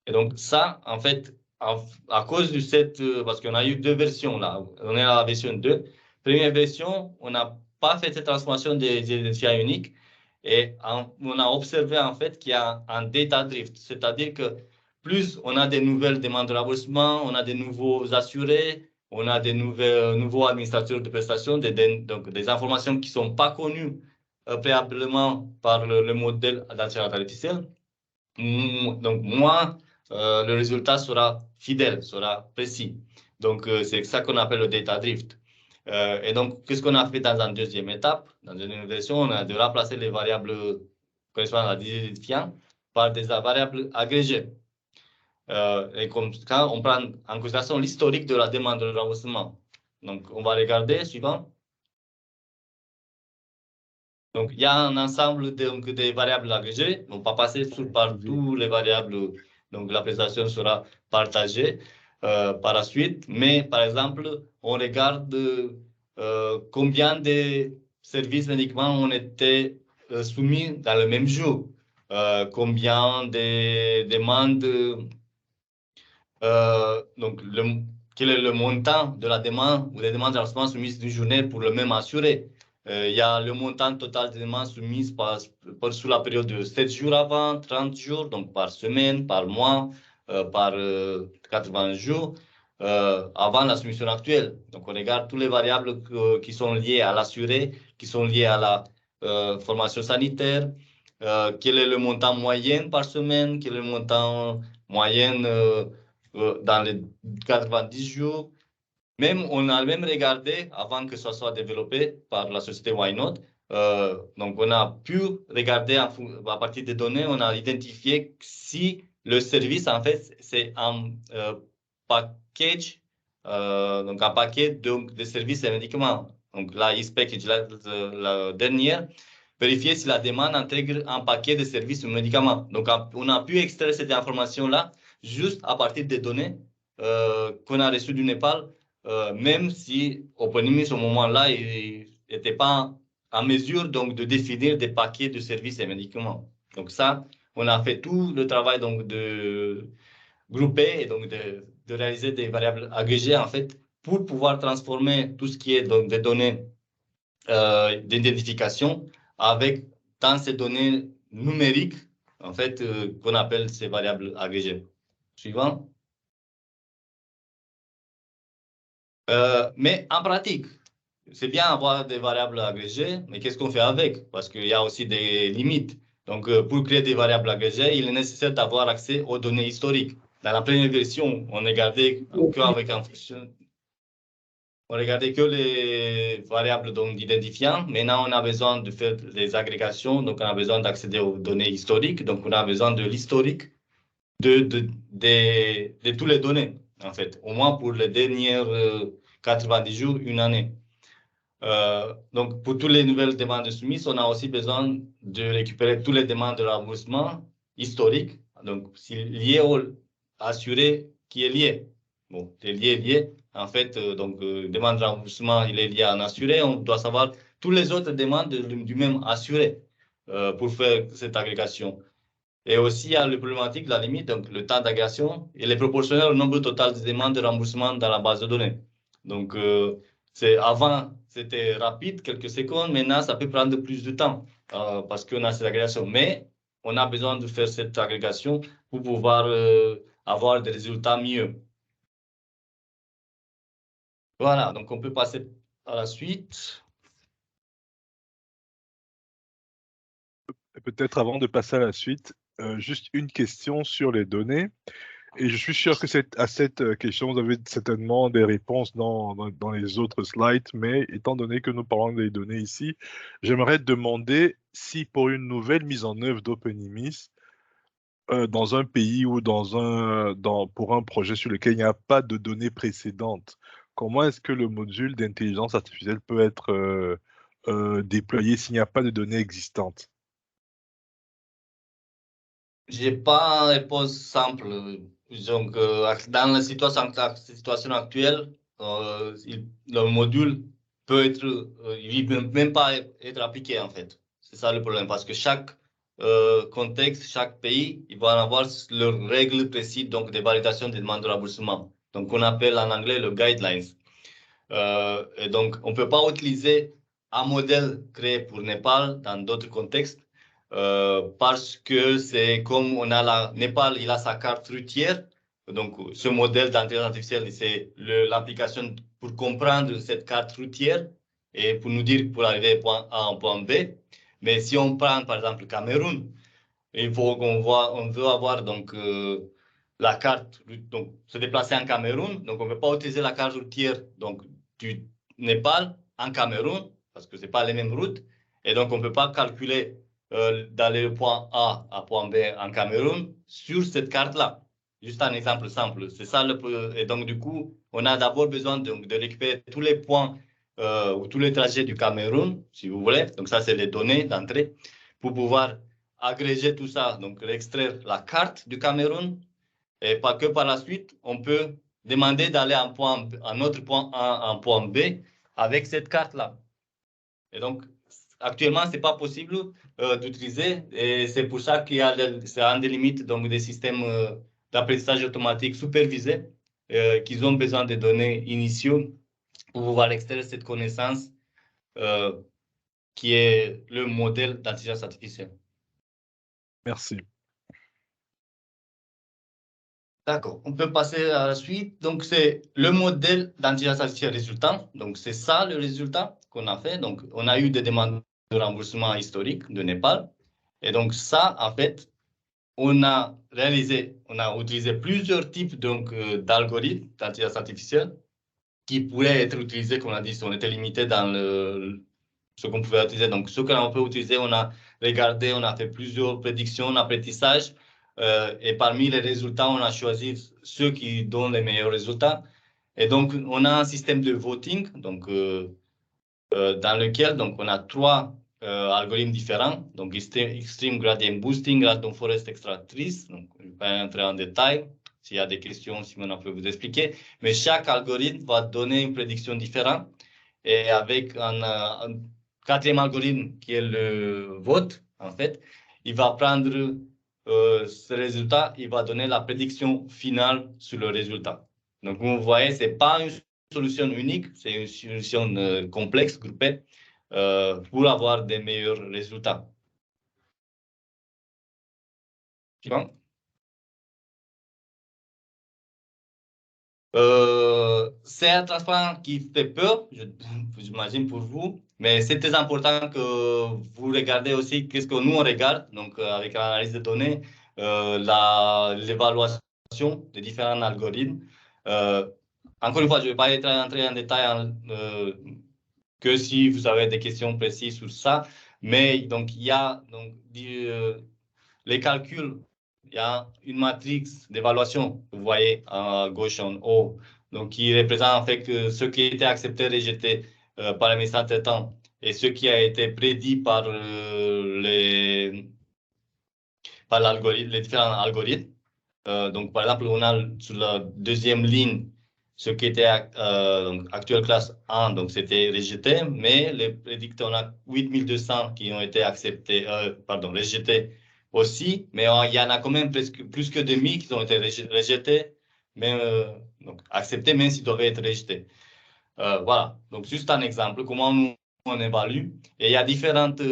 Et donc, ça, en fait, à cause de cette, parce qu'on a eu deux versions là, on est à la version 2. Première version, on n'a pas fait cette transformation des identifiants uniques et on a observé en fait qu'il y a un data drift, c'est-à-dire que plus on a des nouvelles demandes de remboursement, on a des nouveaux assurés, on a des nouveaux administrateurs de prestations, donc des informations qui ne sont pas connues préalablement par le modèle d'intelligence artificielle. Donc, moins le résultat sera fidèle, sera précis. Donc, c'est ça qu'on appelle le data drift. Et donc, qu'est-ce qu'on a fait dans une deuxième étape? Dans une deuxième version, on a de remplacer les variables correspondant à l'identifiant par des variables agrégées. Et comme quand on prend en considération l'historique de la demande de remboursement. Donc, on va regarder suivant. Donc, il y a un ensemble des variables agrégées. On ne va pas passer par toutes les variables. Donc, la présentation sera partagée par la suite. Mais, par exemple, on regarde combien de services médicaments ont été soumis dans le même jour. Combien de demandes. Donc, quel est le montant de la demande ou des demandes de remboursement soumises d'une journée pour le même assuré? Il y a le montant total des demandes soumises sous la période de 7 jours avant, 30 jours, donc par semaine, par mois, par 80 jours, avant la soumission actuelle. Donc, on regarde toutes les variables qui sont liées à l'assuré, qui sont liées à la formation sanitaire, quel est le montant moyen par semaine, quel est le montant moyen dans les 90 jours. Même, on a même regardé, avant que ça soit développé par la société Whynot, donc on a pu regarder à partir des données, on a identifié si le service, en fait, c'est un package, donc un paquet de services et médicaments. Donc là, e-package, la dernière, vérifier si la demande intègre un paquet de services ou médicaments. Donc, on a pu extraire cette information-là juste à partir des données qu'on a reçues du Népal, même si OpenMIS, au moment-là, n'était pas en mesure donc, de définir des paquets de services et médicaments. Donc ça, on a fait tout le travail donc, de grouper et donc de réaliser des variables agrégées, en fait, pour pouvoir transformer tout ce qui est donc, des données d'identification avec dans ces données numériques, en fait, qu'on appelle ces variables agrégées. Suivant. Mais en pratique, c'est bien avoir des variables agrégées, mais qu'est-ce qu'on fait avec? Parce qu'il y a aussi des limites. Donc, pour créer des variables agrégées, il est nécessaire d'avoir accès aux données historiques. Dans la première version, on ne gardait qu'avec un fonction. On regardait que les variables d'identifiants. Maintenant, on a besoin de faire des agrégations. Donc, on a besoin d'accéder aux données historiques. Donc, on a besoin de l'historique de toutes les données. en fait, au moins pour les dernières 90 jours, une année. Donc, pour toutes les nouvelles demandes soumises, on a aussi besoin de récupérer toutes les demandes de remboursement historiques, donc liées au assuré qui est lié. Bon, c'est lié. En fait, demande de remboursement, il est lié à un assuré. On doit savoir toutes les autres demandes du même assuré pour faire cette agrégation. Et aussi, il y a la problématique de la limite, donc le temps d'agrégation, il est proportionnel au nombre total de demandes de remboursement dans la base de données. Donc, avant, c'était rapide, quelques secondes. Maintenant, ça peut prendre plus de temps parce qu'on a cette agrégation. Mais on a besoin de faire cette agrégation pour pouvoir avoir des résultats mieux. Voilà, donc on peut passer à la suite. Peut-être avant de passer à la suite, juste une question sur les données. Et je suis sûr que à cette question, vous avez certainement des réponses dans les autres slides, mais étant donné que nous parlons des données ici, j'aimerais demander si pour une nouvelle mise en œuvre d'OpenIMIS, dans un pays ou pour un projet sur lequel il n'y a pas de données précédentes, comment est-ce que le module d'intelligence artificielle peut être déployé s'il n'y a pas de données existantes? Je n'ai pas une réponse simple. Donc, dans la situation actuelle, le module peut être, il ne peut même pas être appliqué en fait. C'est ça le problème, parce que chaque contexte, chaque pays, il va avoir leurs règles précises donc de validation des demandes de remboursement. Donc, on appelle en anglais le guidelines. Et donc, on ne peut pas utiliser un modèle créé pour Népal dans d'autres contextes. Parce que c'est comme on a Népal, il a sa carte routière. Donc, ce modèle d'intelligence artificielle, c'est l'application pour comprendre cette carte routière et pour nous dire pour arriver point A en point B. Mais si on prend par exemple le Cameroun, il faut on veut avoir donc la carte, donc se déplacer en Cameroun. Donc, on ne peut pas utiliser la carte routière donc, du Népal en Cameroun parce que ce n'est pas les mêmes routes. Et donc, on ne peut pas calculer d'aller de point A à point B en Cameroun sur cette carte-là. Juste un exemple simple. C'est ça et donc, du coup, on a d'abord besoin de récupérer tous les points ou tous les trajets du Cameroun, si vous voulez. Donc, ça, c'est les données d'entrée pour pouvoir agréger tout ça, donc extraire la carte du Cameroun. Et pas que par la suite, on peut demander d'aller à un autre point A, un point B avec cette carte-là. Et donc, actuellement, ce n'est pas possible d'utiliser et c'est pour ça qu'il y a un des limites donc, des systèmes d'apprentissage automatique supervisés qui ont besoin de données initiaux pour pouvoir extraire cette connaissance qui est le modèle d'intelligence artificielle. Merci. D'accord, on peut passer à la suite. Donc, c'est le modèle d'intelligence artificielle résultant. Donc, c'est ça le résultat qu'on a fait. Donc, on a eu des demandes de remboursement historique de Népal. Et donc, ça, en fait, on a utilisé plusieurs types d'algorithmes d'intelligence artificielle qui pourraient être utilisés, comme on a dit, si on était limité dans ce qu'on pouvait utiliser. Donc, ce qu'on peut utiliser, on a regardé, on a fait plusieurs prédictions d'apprentissage. Et parmi les résultats, on a choisi ceux qui donnent les meilleurs résultats. Et donc, on a un système de voting donc, dans lequel donc, on a 3 algorithmes différents. Donc, Extreme Gradient Boosting, Random Forest Extractrice. Donc, je ne vais pas entrer en détail. S'il y a des questions, Simona peut vous expliquer. Mais chaque algorithme va donner une prédiction différente. Et avec un 4e algorithme qui est le vote, en fait, il va prendre ce résultat, il va donner la prédiction finale sur le résultat. Donc, vous voyez, ce n'est pas une solution unique, c'est une solution complexe, groupée, pour avoir des meilleurs résultats. Suivant. C'est un transparent qui fait peur, j'imagine pour vous, mais c'est très important que vous regardez aussi qu'est-ce que nous on regarde, donc avec l'analyse de données, l'évaluation des différents algorithmes. Encore une fois, je ne vais pas entrer en détail que si vous avez des questions précises sur ça, mais donc il y a donc les calculs il y a une matrice d'évaluation que vous voyez à gauche en haut, donc qui représente en fait que ce qui a été accepté, rejeté par les médecins traitants et ce qui a été prédit par les différents algorithmes. Donc, par exemple, on a sur la deuxième ligne ce qui était donc, actuelle classe 1, donc c'était rejeté, mais les prédicteurs, on a 8200 qui ont été acceptés, rejetés aussi, mais il y en a quand même plus que 2000 qui ont été rejetés, mais donc acceptés, même s'ils devaient être rejetés. Voilà, donc juste un exemple, comment on évalue. Et il y a différentes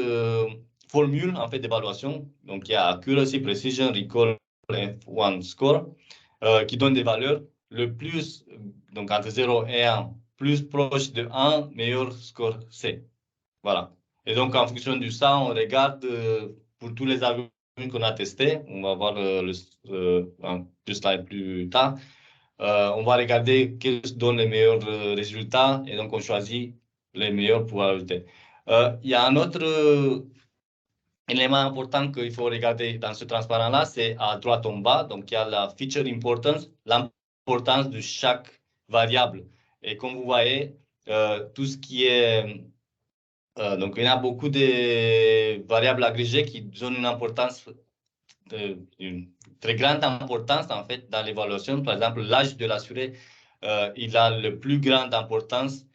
formules en fait d'évaluation. Donc, il y a accuracy, precision, recall, F1 score, qui donnent des valeurs le plus, donc entre 0 et 1, plus proche de 1, meilleur score C. Voilà. Et donc, en fonction de ça, on regarde pour tous les algorithmes qu'on a testés, on va voir deux slides plus tard, on va regarder quels donnent les meilleurs résultats et donc on choisit les meilleurs pour ajouter. Il y a un autre élément important qu'il faut regarder dans ce transparent-là, c'est à droite en bas. Donc, il y a la feature importance, l'importance de chaque variable. Et comme vous voyez, tout ce qui est... donc, il y a beaucoup de variables agrégées qui donnent une importance, une très grande importance, en fait, dans l'évaluation. Par exemple, l'âge de l'assuré, il a le plus grande importance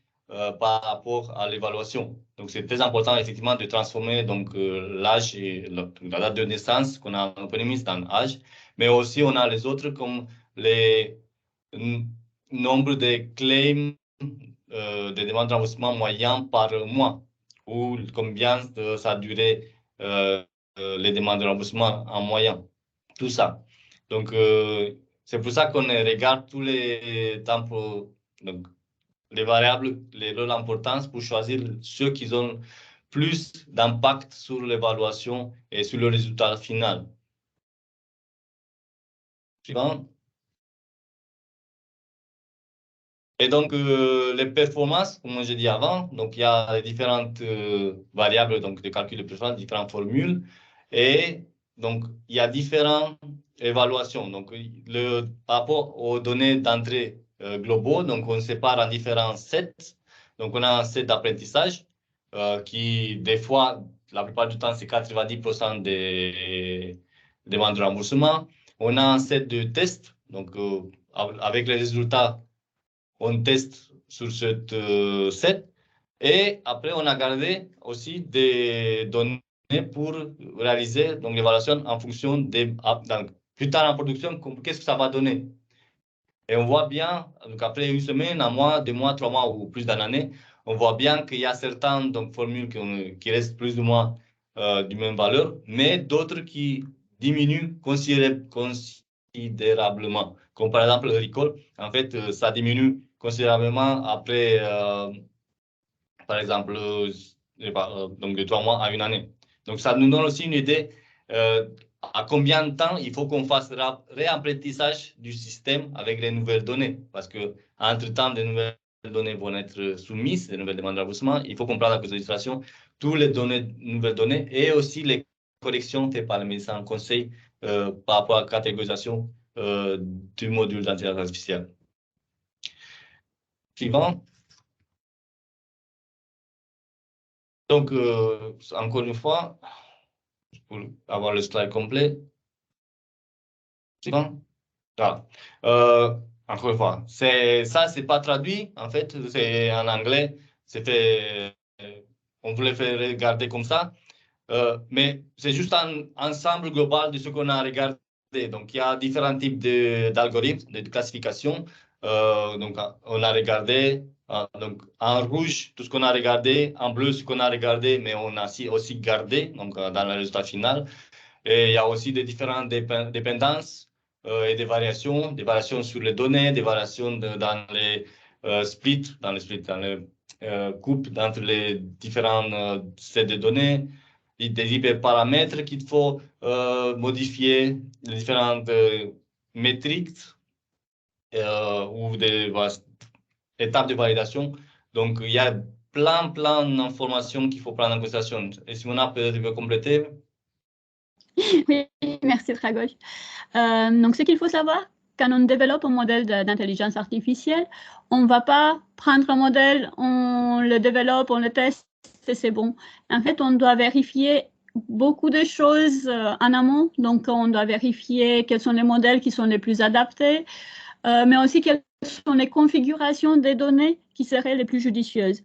par rapport à l'évaluation. Donc, c'est très important, effectivement, de transformer donc l'âge et la date de naissance qu'on a en économie dans l'âge. Mais aussi, on a les autres comme les nombre de claims de demandes de remboursement moyen par mois ou combien ça a duré les demandes de remboursement en moyen. Tout ça. Donc, c'est pour ça qu'on regarde tous les temps, donc, les variables, leur importance pour choisir ceux qui ont plus d'impact sur l'évaluation et sur le résultat final. Suivant. Et donc, les performances, comme j'ai dit avant, donc il y a les différentes variables donc, de calcul de performance, différentes formules. Et donc, il y a différentes évaluations. Donc, par rapport aux données d'entrée globaux, donc on sépare en différents sets. Donc, on a un set d'apprentissage qui, des fois, la plupart du temps, c'est 90% des demandes de remboursement. On a un set de tests, donc avec les résultats, on teste sur cette set. Et après, on a gardé aussi des données pour réaliser l'évaluation en fonction des... plus tard en production, qu'est-ce que ça va donner. Et on voit bien, donc après une semaine, un mois, 2 mois, 3 mois ou plus d'une année, on voit bien qu'il y a certaines formules qui restent plus ou moins du même valeur, mais d'autres qui diminuent considérablement. Comme par exemple le recall, en fait, ça diminue considérablement après, par exemple, donc de 3 mois à une année. Donc, ça nous donne aussi une idée à combien de temps il faut qu'on fasse réapprentissage du système avec les nouvelles données. Parce qu'entre-temps, des nouvelles données vont être soumises, des nouvelles demandes de remboursement. Il faut qu'on prenne en considération toutes les nouvelles données et aussi les corrections faites par le médecin en conseil par rapport à la catégorisation du module d'intelligence artificielle. Suivant. Donc, encore une fois, pour avoir le slide complet. Suivant. Voilà. Encore une fois, ça, c'est pas traduit. En fait, c'est en anglais. On voulait faire regarder comme ça. Mais c'est juste un ensemble global de ce qu'on a regardé. Donc, il y a différents types d'algorithmes, de classification. Donc, on a regardé donc, en rouge tout ce qu'on a regardé, en bleu ce qu'on a regardé, mais on a aussi gardé donc, dans le résultat final. Et il y a aussi des différentes dépendances et des variations sur les données, des variations dans les splits, dans les coupes entre les différents sets de données, des hyperparamètres qu'il faut modifier, les différentes métriques ou des étapes de validation. Donc, il y a plein d'informations qu'il faut prendre en considération. Et Simona peut compléter? Oui, merci Dragos. Donc, ce qu'il faut savoir, quand on développe un modèle d'intelligence artificielle, on ne va pas prendre un modèle, on le développe, on le teste et c'est bon. En fait, on doit vérifier beaucoup de choses en amont. Donc, on doit vérifier quels sont les modèles qui sont les plus adaptés, mais aussi quelles sont les configurations des données qui seraient les plus judicieuses.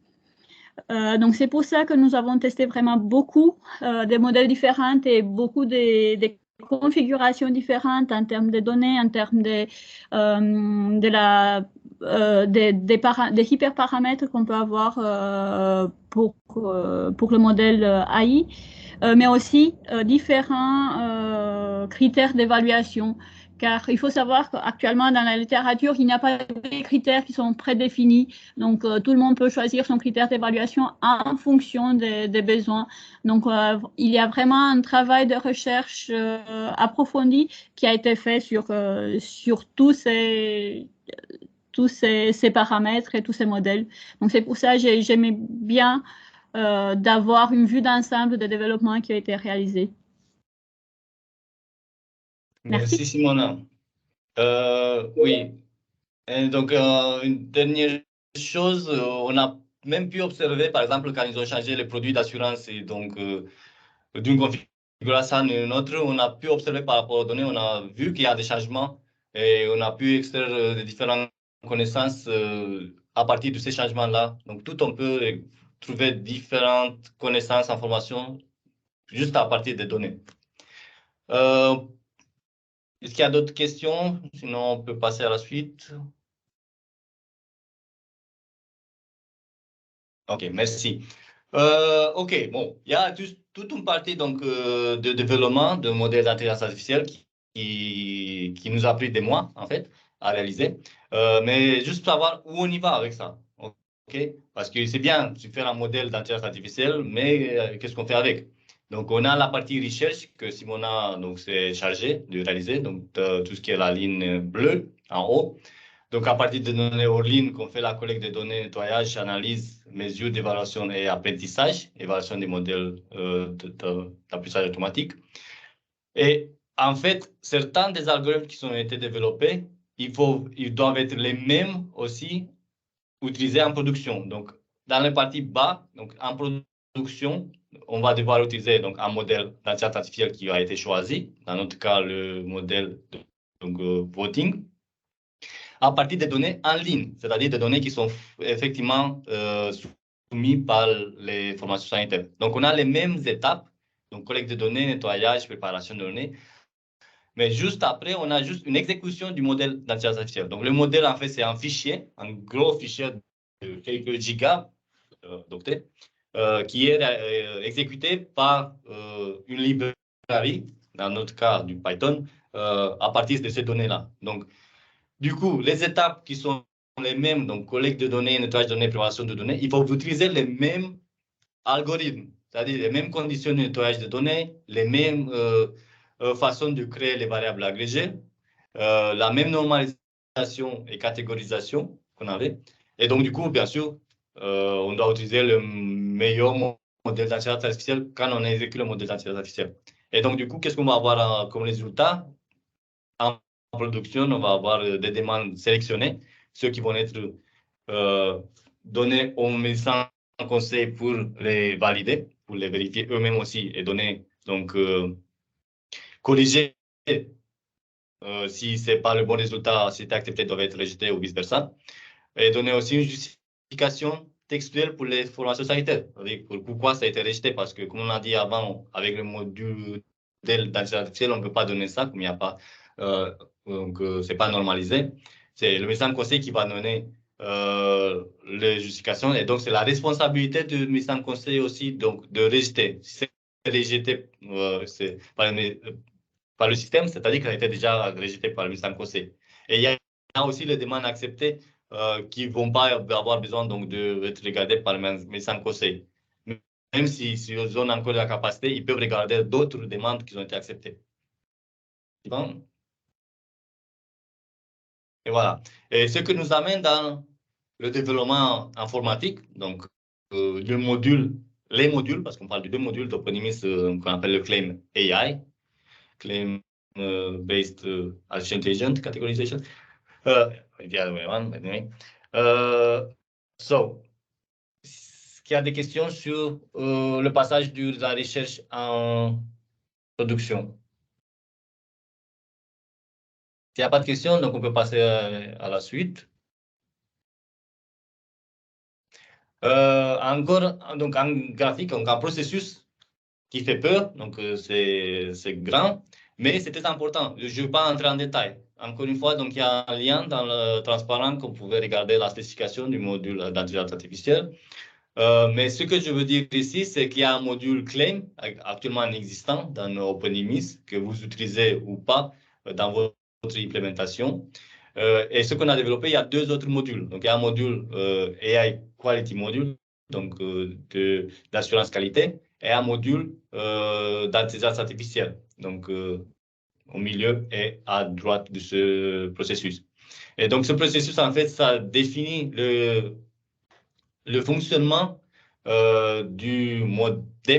Donc, c'est pour ça que nous avons testé vraiment beaucoup des modèles différents et beaucoup des configurations différentes en termes de données, en termes des hyperparamètres qu'on peut avoir pour le modèle AI, mais aussi différents critères d'évaluation. Car il faut savoir qu'actuellement, dans la littérature, il n'y a pas de critères qui sont prédéfinis. Donc, tout le monde peut choisir son critère d'évaluation en fonction des besoins. Donc, il y a vraiment un travail de recherche approfondi qui a été fait sur tous ces paramètres et tous ces modèles. Donc, c'est pour ça que j'aimais bien d'avoir une vue d'ensemble de développement qui a été réalisé. Merci Simona. Oui. Et donc, une dernière chose, on a même pu observer, par exemple, quand ils ont changé les produits d'assurance et donc d'une configuration à une autre, on a pu observer par rapport aux données, on a vu qu'il y a des changements et on a pu extraire des différentes connaissances à partir de ces changements-là. Donc, tout on peut trouver différentes connaissances, informations juste à partir des données. Est-ce qu'il y a d'autres questions? Sinon, on peut passer à la suite. OK, merci. OK, bon, il y a toute une partie donc, de développement de modèles d'intelligence artificielle qui nous a pris des mois, en fait, à réaliser. Mais juste savoir où on y va avec ça. OK? Parce que c'est bien de faire un modèle d'intelligence artificielle, mais qu'est-ce qu'on fait avec? Donc, on a la partie recherche que Simona s'est chargée de réaliser, donc tout ce qui est la ligne bleue en haut. Donc, à partir de données hors ligne, qu'on fait la collecte de données, nettoyage, analyse, mesure d'évaluation et apprentissage, évaluation des modèles d'apprentissage automatique. Et en fait, certains des algorithmes qui ont été développés, ils doivent être les mêmes aussi utilisés en production. Donc, dans la partie bas, donc en production, on va devoir utiliser donc, un modèle d'intelligence artificielle qui a été choisi, dans notre cas, le modèle de voting, à partir des données en ligne, c'est-à-dire des données qui sont effectivement soumises par les formations sanitaires. Donc, on a les mêmes étapes, donc collecte de données, nettoyage, préparation de données, mais juste après, on a juste une exécution du modèle d'intelligence artificielle. Donc, le modèle, en fait, c'est un fichier, un gros fichier de quelques gigas d'octets, qui est exécuté par une librairie, dans notre cas du Python, à partir de ces données-là. Donc, du coup, les étapes qui sont les mêmes, donc collecte de données, nettoyage de données, préparation de données, il faut utiliser les mêmes algorithmes, c'est-à-dire les mêmes conditions de nettoyage de données, les mêmes façons de créer les variables agrégées, la même normalisation et catégorisation qu'on avait. Et donc, du coup, bien sûr, on doit utiliser le meilleur modèle d'intelligence artificielle quand on exécute le modèle d'intelligence artificielle. Et donc, du coup, qu'est-ce qu'on va avoir comme résultat? En production, on va avoir des demandes sélectionnées, ceux qui vont être donnés aux médecins en conseil pour les valider, pour les vérifier eux-mêmes aussi et donner, donc, corriger si ce n'est pas le bon résultat, si c'est accepté, doit être rejeté ou vice-versa. Et donner aussi une justification textuelle pour les formations sanitaires. Pourquoi ça a été rejeté? Parce que, comme on a dit avant, avec le module d'intelligence artificielle, on ne peut pas donner ça, comme il n'y a pas, donc c'est pas normalisé. C'est le médecin de conseil qui va donner les justifications. Et donc, c'est la responsabilité du médecin de conseil aussi donc, de rejeter. Si c'est rejeté par le système, c'est-à-dire qu'elle a été déjà rejetée par le médecin de conseil. Et il y a aussi les demandes acceptées qui ne vont pas avoir besoin donc, d'être regardées par le médecin de conseil. Même si ils ont encore la capacité, ils peuvent regarder d'autres demandes qui ont été acceptées. Bon. Et voilà. Et ce que nous amène dans le développement informatique, donc les modules, parce qu'on parle de deux modules d'Oponimis qu'on appelle le Claim AI. claim-based artificial intelligence categorization. The other way around, anyway. So, est-ce qu'il y a des questions sur le passage de la recherche en production? S'il n'y a pas de questions, donc on peut passer à la suite. Encore, donc un graphique, donc un processus qui fait peur, donc c'est grand, mais c'est très important. Je ne vais pas entrer en détail. Encore une fois, donc il y a un lien dans le transparent qu'on pouvait regarder la spécification du module d'intelligence artificielle. Mais ce que je veux dire ici, c'est qu'il y a un module claim actuellement existant dans OpenEMIS que vous utilisez ou pas dans votre implémentation. Et ce qu'on a développé, il y a deux autres modules. Donc, il y a un module AI Quality Module, donc d'assurance qualité, et un module d'intelligence artificielle, donc au milieu et à droite de ce processus. Et donc, ce processus, en fait, ça définit le fonctionnement des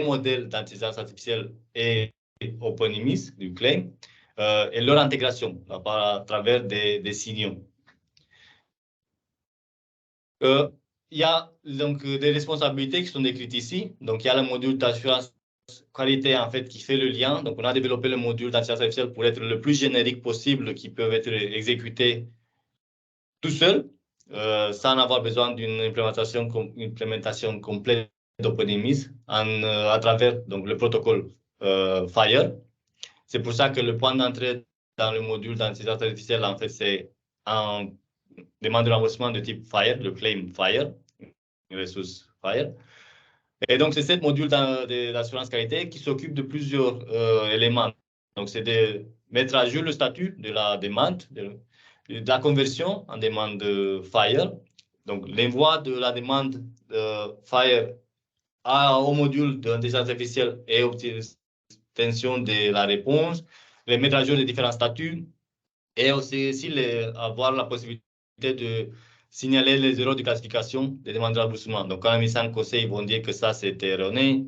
modèles d'intelligence artificielle et OpenEMIS, du claim, et leur intégration à travers des signaux. Il y a donc des responsabilités qui sont décrites ici. Donc, il y a le module d'assurance qualité en fait qui fait le lien. Donc, on a développé le module d'intelligence artificielle pour être le plus générique possible, qui peut être exécuté tout seul, sans avoir besoin d'une implémentation complète d'OpenEMIS à travers donc, le protocole FHIR. C'est pour ça que le point d'entrée dans le module d'intelligence artificielle, en fait, c'est un demande de remboursement de type FHIR, le claim FHIR, une ressource FHIR. Et donc, c'est ce module d'assurance qualité qui s'occupe de plusieurs éléments. Donc, c'est de mettre à jour le statut de la demande, de la conversion en demande de FHIR. Donc, l'envoi de la demande de FHIR au module d'intelligence artificielle et obtention de la réponse, les mettre à jour des différents statuts et aussi avoir la possibilité de signaler les erreurs de classification des demandes de remboursement. Donc, quand la mise en conseil, ils vont dire que ça, c'est erroné.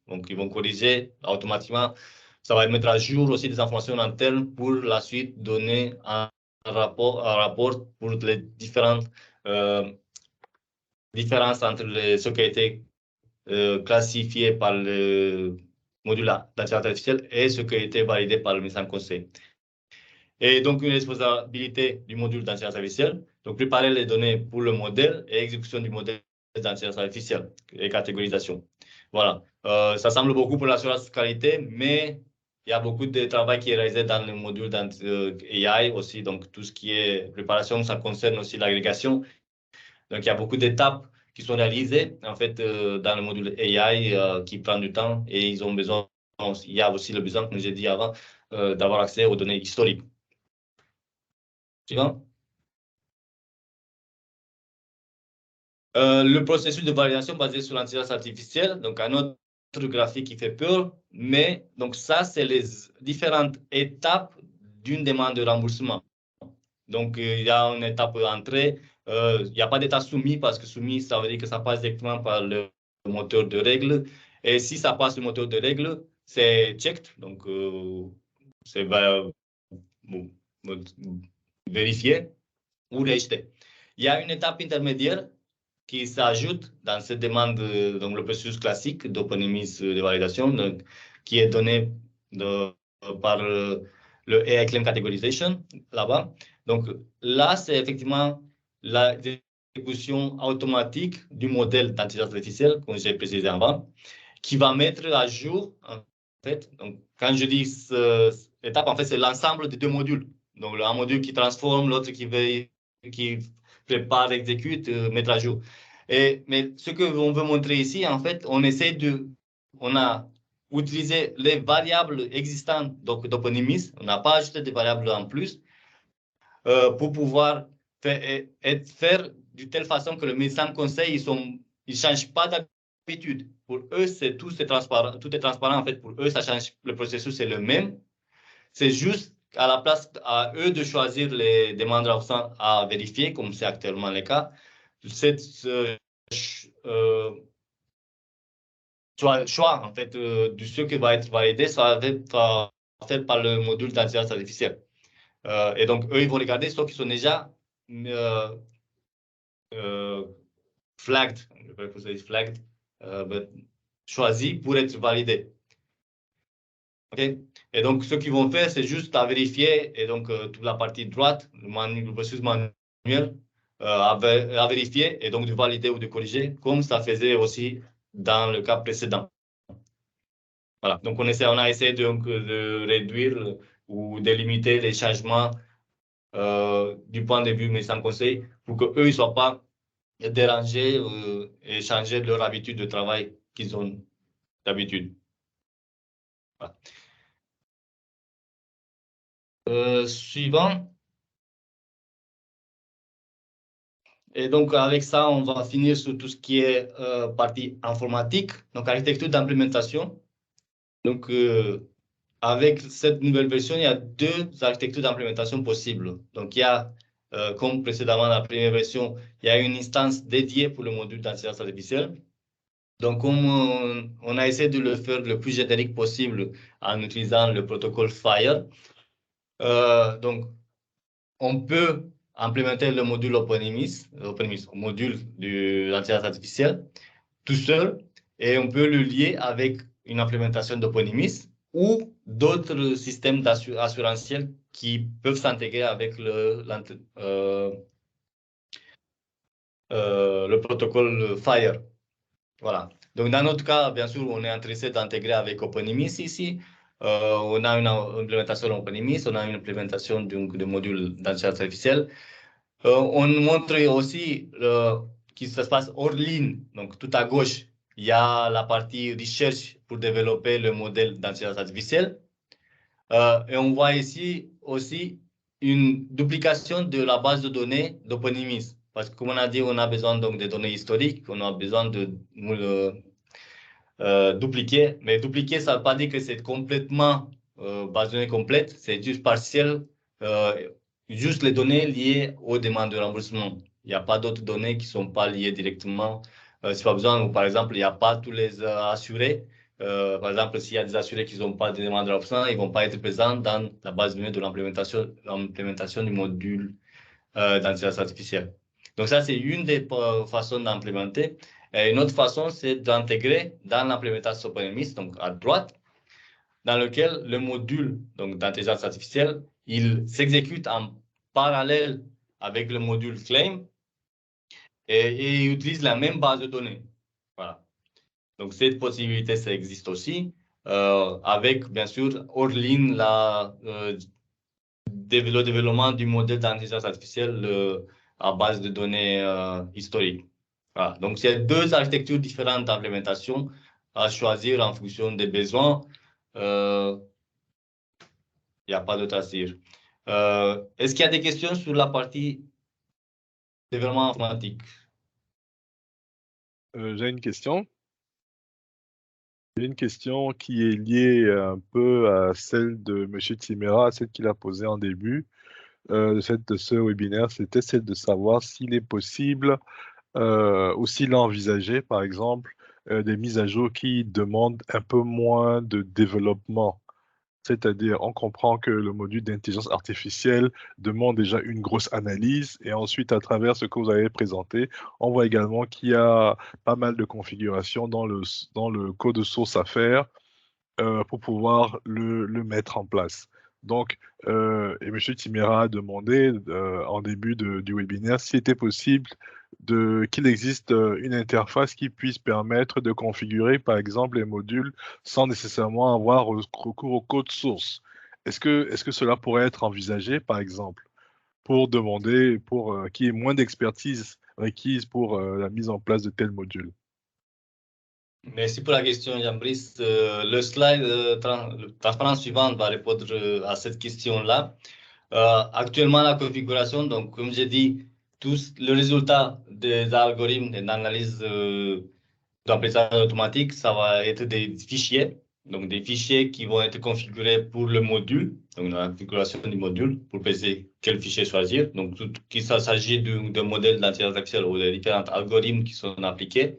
Donc, ils vont corriger automatiquement. Ça va mettre à jour aussi des informations internes pour la suite donner un rapport pour les différentes différences entre ce qui a été classifié par le module d'intelligence artificielle et ce qui a été validé par le mise en conseil. Et donc, une responsabilité du module d'intelligence artificielle, donc préparer les données pour le modèle et exécution du modèle d'intelligence artificielle et catégorisation. Voilà, ça semble beaucoup pour l'assurance qualité, mais il y a beaucoup de travail qui est réalisé dans le module AI aussi, donc tout ce qui est préparation, ça concerne aussi l'agrégation. Donc, il y a beaucoup d'étapes qui sont réalisées, en fait, dans le module AI qui prend du temps et ils ont besoin, il y a aussi le besoin, comme j'ai dit avant, d'avoir accès aux données historiques. Suivant. Le processus de validation basé sur l'intelligence artificielle, donc un autre graphique qui fait peur, mais donc ça, c'est les différentes étapes d'une demande de remboursement. Donc, il y a une étape entrée, il n'y a pas d'état soumis parce que soumis, ça veut dire que ça passe directement par le moteur de règles. Et si ça passe le moteur de règles, c'est checked, donc c'est vérifié ou rejeté. Il y a une étape intermédiaire qui s'ajoute dans cette demande, donc le processus classique d'OpenEMIS de validation, donc, qui est donné par le AI Claim Categorization, là-bas. Donc là, c'est effectivement l'exécution automatique du modèle d'intelligence artificielle, comme j'ai précisé avant, qui va mettre à jour, en fait, donc quand je dis cette étape, en fait, c'est l'ensemble des deux modules. Donc, un module qui transforme, l'autre qui prépare, exécute, mettre à jour. Mais ce qu'on veut montrer ici, en fait, on a utilisé les variables existantes d'OpenEMIS, on n'a pas ajouté des variables en plus, pour pouvoir faire de telle façon que le médecin conseil, ils ne changent pas d'habitude. Pour eux, tout est transparent. En fait, pour eux, ça change, le processus est le même. C'est juste à la place à eux de choisir les demandes à vérifier, comme c'est actuellement le cas. Choix en fait de ce qui va être validé, ça va faite par le module d'intelligence artificielle. Et donc, eux, ils vont regarder ceux qui sont déjà flagged, choisis pour être validés. Okay? Et donc, ce qu'ils vont faire, c'est juste à vérifier, et donc toute la partie droite, le processus manuel, à vérifier, et donc de valider ou de corriger, comme ça faisait aussi dans le cas précédent. Voilà. Donc, on a essayé de réduire ou de limiter les changements du point de vue médecin conseil pour qu'eux ne soient pas dérangés et changer leur habitude de travail qu'ils ont d'habitude. Voilà. Suivant. Et donc, avec ça, on va finir sur tout ce qui est partie informatique, donc architecture d'implémentation. Donc, avec cette nouvelle version, il y a deux architectures d'implémentation possibles. Donc, il y a, comme précédemment dans la première version, il y a une instance dédiée pour le module d'intelligence artificielle. Donc, comme on a essayé de le faire le plus générique possible en utilisant le protocole FHIR, donc, on peut implémenter le module OpenEMIS, module de l'intelligence artificielle, tout seul, et on peut le lier avec une implémentation d'OpenEMIS ou d'autres systèmes assurantiels qui peuvent s'intégrer avec le protocole FHIR. Voilà. Donc, dans notre cas, bien sûr, on est intéressé d'intégrer avec OpenEMIS ici. On a une implémentation OpenEMIS, on a une implémentation de module d'intelligence artificielle. On montre aussi qu'il se passe hors ligne. Donc, tout à gauche, il y a la partie recherche pour développer le modèle d'intelligence artificielle. Et on voit ici aussi une duplication de la base de données d'OpenEMIS. Parce que, comme on a dit, on a besoin donc de données historiques, on a besoin de dupliquer. Mais dupliquer, ça ne veut pas dire que c'est complètement base de données complète, c'est juste partiel, juste les données liées aux demandes de remboursement. Il n'y a pas d'autres données qui ne sont pas liées directement. Si pas besoin, ou par exemple, il n'y a pas tous les assurés. Par exemple, s'il y a des assurés qui n'ont pas de demande de remboursement, ils ne vont pas être présents dans la base de données de l'implémentation du module d'intelligence artificielle. Donc ça, c'est une des façons d'implémenter. Et une autre façon, c'est d'intégrer dans l'implémentation OpenEMIS, donc à droite, dans lequel le module d'intelligence artificielle, il s'exécute en parallèle avec le module Claim et il utilise la même base de données. Voilà. Donc, cette possibilité, ça existe aussi, avec, bien sûr, hors ligne, le développement du modèle d'intelligence artificielle à base de données historiques. Voilà. Donc, c'est deux architectures différentes d'implémentation à choisir en fonction des besoins. Il n'y a pas d'autre à dire. Est-ce qu'il y a des questions sur la partie développement informatique? J'ai une question. J'ai une question qui est liée un peu à celle de M. Timera, celle qu'il a posée en début de ce webinaire. C'était celle de savoir s'il est possible ou s'il a envisagé, par exemple, des mises à jour qui demandent un peu moins de développement. C'est-à-dire, on comprend que le module d'intelligence artificielle demande déjà une grosse analyse et ensuite, à travers ce que vous avez présenté, on voit également qu'il y a pas mal de configurations dans le code source à faire pour pouvoir le mettre en place. Donc, et M. Timera a demandé en début du webinaire s'il était possible qu'il existe une interface qui puisse permettre de configurer, par exemple, les modules sans nécessairement avoir recours au code source. Est-ce que cela pourrait être envisagé, par exemple, pour demander qu'il y ait moins d'expertise requise pour la mise en place de tels modules? Merci pour la question, Jean-Brice. Le slide transparent suivant va répondre à cette question-là. Actuellement, la configuration, donc, comme j'ai dit, le résultat des algorithmes d'analyse d'apprentissage automatique, ça va être des fichiers. Donc, des fichiers qui vont être configurés pour le module, donc la configuration du module, pour penser quel fichier choisir. Donc, qu'il s'agit d'un modèle d'intelligence artificielle ou des différents algorithmes qui sont appliqués.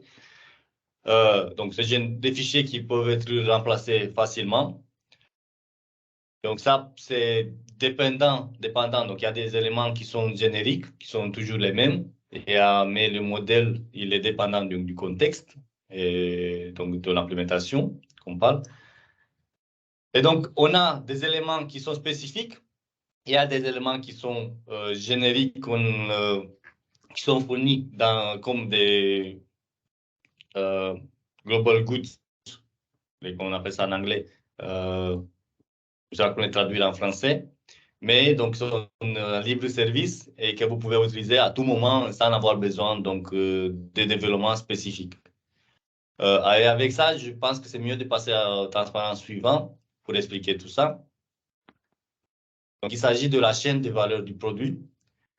Donc, c'est des fichiers qui peuvent être remplacés facilement. Donc ça, c'est dépendant. Donc il y a des éléments qui sont génériques, qui sont toujours les mêmes, mais le modèle, il est dépendant du contexte et donc de l'implémentation qu'on parle. Et donc, on a des éléments qui sont spécifiques, il y a des éléments qui sont génériques, qui sont fournis comme des global goods, on appelle ça en anglais. Je vais le traduire en français. Mais donc, c'est un libre service et que vous pouvez utiliser à tout moment sans avoir besoin donc, de développement spécifique. Et avec ça, je pense que c'est mieux de passer à transparence suivant pour expliquer tout ça. Donc, il s'agit de la chaîne de valeur du produit.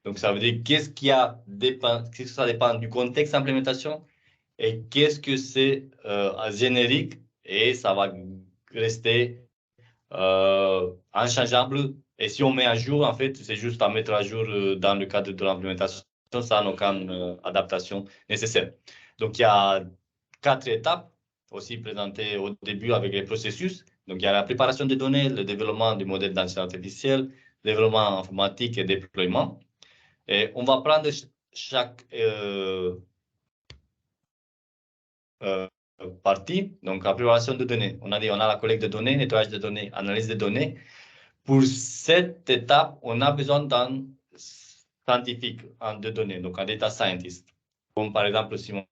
Donc, ça veut dire qu'est-ce que ça dépend du contexte d'implémentation et qu'est-ce que c'est générique et ça va rester inchangeable. Et si on met à jour, en fait, c'est juste à mettre à jour dans le cadre de l'implémentation sans aucune adaptation nécessaire. Donc, il y a 4 étapes aussi présentées au début avec les processus. Donc, il y a la préparation des données, le développement du modèle d'intelligence artificielle, développement informatique et déploiement. Et on va prendre chaque partie. Donc, la préparation de données. On a dit, on a la collecte de données, nettoyage de données, analyse de données. Pour cette étape, on a besoin d'un scientifique de données, donc un data scientist, comme par exemple Simona.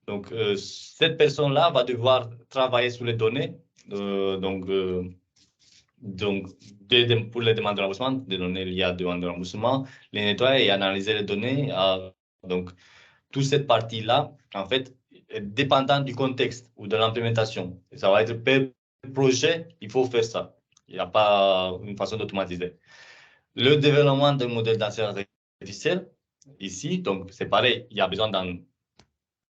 Donc, cette personne-là va devoir travailler sur les données, donc pour les demandes de remboursement, des données liées à demande de remboursement, les nettoyer et analyser les données. Donc, toute cette partie-là, en fait, est dépendante du contexte ou de l'implémentation. Ça va être per projet, il faut faire ça. Il n'y a pas une façon d'automatiser. Le développement d'un modèle d'intelligence artificielle, ici, donc c'est pareil, il y a besoin d'un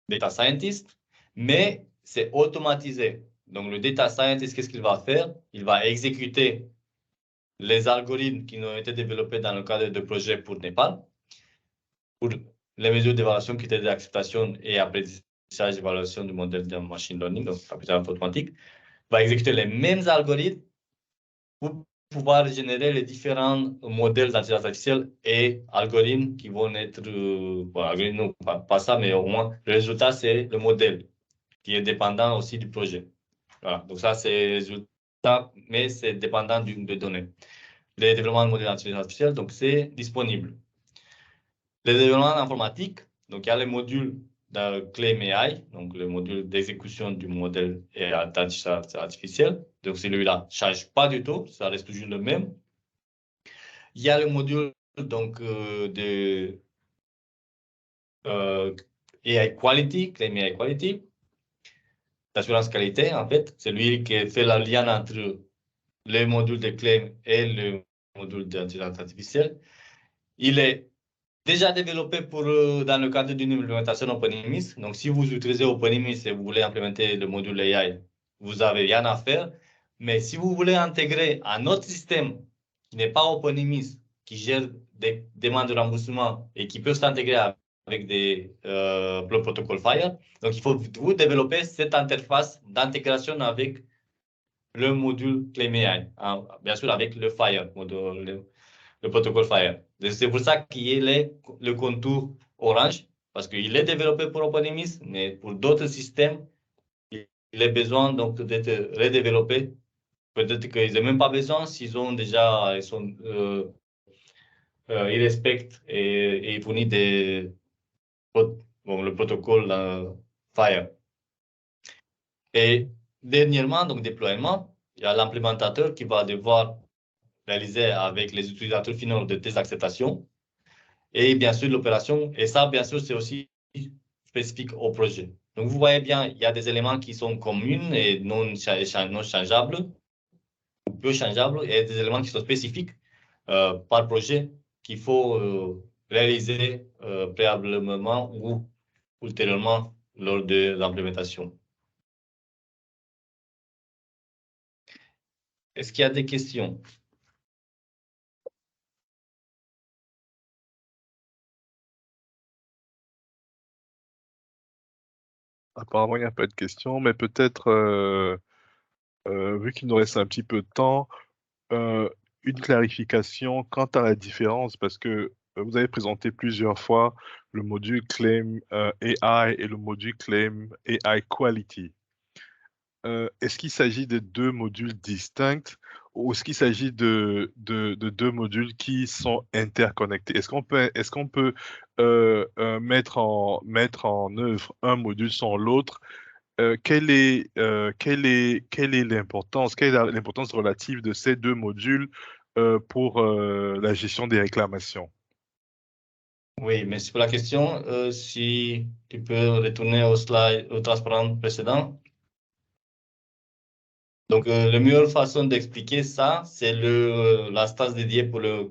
data scientist, mais c'est automatisé. Donc le data scientist, qu'est-ce qu'il va faire? Il va exécuter les algorithmes qui ont été développés dans le cadre de projets pour Népal, pour les mesures d'évaluation, critères d'acceptation et apprentissage d'évaluation du modèle de machine learning, donc apprentissage automatique, va exécuter les mêmes algorithmes pour pouvoir générer les différents modèles d'intelligence artificielle et algorithmes qui vont être, non, pas ça, mais au moins, le résultat, c'est le modèle qui est dépendant aussi du projet. Voilà, donc ça, c'est le résultat, mais c'est dépendant des données. Le développement de modèles d'intelligence artificielle, donc c'est disponible. Le développement informatique, donc il y a les modules de Claim AI, donc le module d'exécution du modèle d'intelligence artificielle. Donc celui-là ne change pas du tout, ça reste toujours le même. Il y a le module donc, de AI Quality, Claim AI Quality, d'assurance qualité en fait. C'est lui qui fait le lien entre le module de Claim et le module d'intelligence artificielle. Il est déjà développé dans le cadre d'une implémentation OpenEMIS. Donc, si vous utilisez OpenEMIS et vous voulez implémenter le module AI, vous n'avez rien à faire. Mais si vous voulez intégrer un autre système qui n'est pas OpenEMIS, qui gère des demandes de remboursement et qui peut s'intégrer avec le protocole FHIR, donc il faut vous développer cette interface d'intégration avec le module Claim AI, hein, bien sûr avec le FHIR, le protocole FHIR. C'est pour ça qu'il y a le contour orange, parce qu'il est développé pour OpenEMIS, mais pour d'autres systèmes, il est besoin donc d'être redéveloppé. Peut-être qu'ils n'ont même pas besoin s'ils ont déjà, ils respectent et ils fournissent le protocole FHIR. Et dernièrement, donc déploiement, il y a l'implémentateur qui va devoir réaliser avec les utilisateurs finaux de test d'acceptation. Et bien sûr, l'opération, et ça, bien sûr, c'est aussi spécifique au projet. Donc, vous voyez bien, il y a des éléments qui sont communs et non changeables, ou peu changeables, et des éléments qui sont spécifiques par projet qu'il faut réaliser préalablement ou ultérieurement lors de l'implémentation. Est-ce qu'il y a des questions? Apparemment, il n'y a pas de questions, mais peut-être, vu qu'il nous reste un petit peu de temps, une clarification quant à la différence, parce que vous avez présenté plusieurs fois le module Claim AI et le module Claim AI Quality. Est-ce qu'il s'agit de deux modules distincts ou est-ce qu'il s'agit de deux modules qui sont interconnectés? Est-ce qu'on peut mettre en œuvre un module sans l'autre? Quelle est l'importance, quelle est l'importance relative de ces deux modules pour la gestion des réclamations? Oui, merci pour la question. Si tu peux retourner au slide, au transparent précédent. Donc, la meilleure façon d'expliquer ça, c'est l'instance dédiée pour le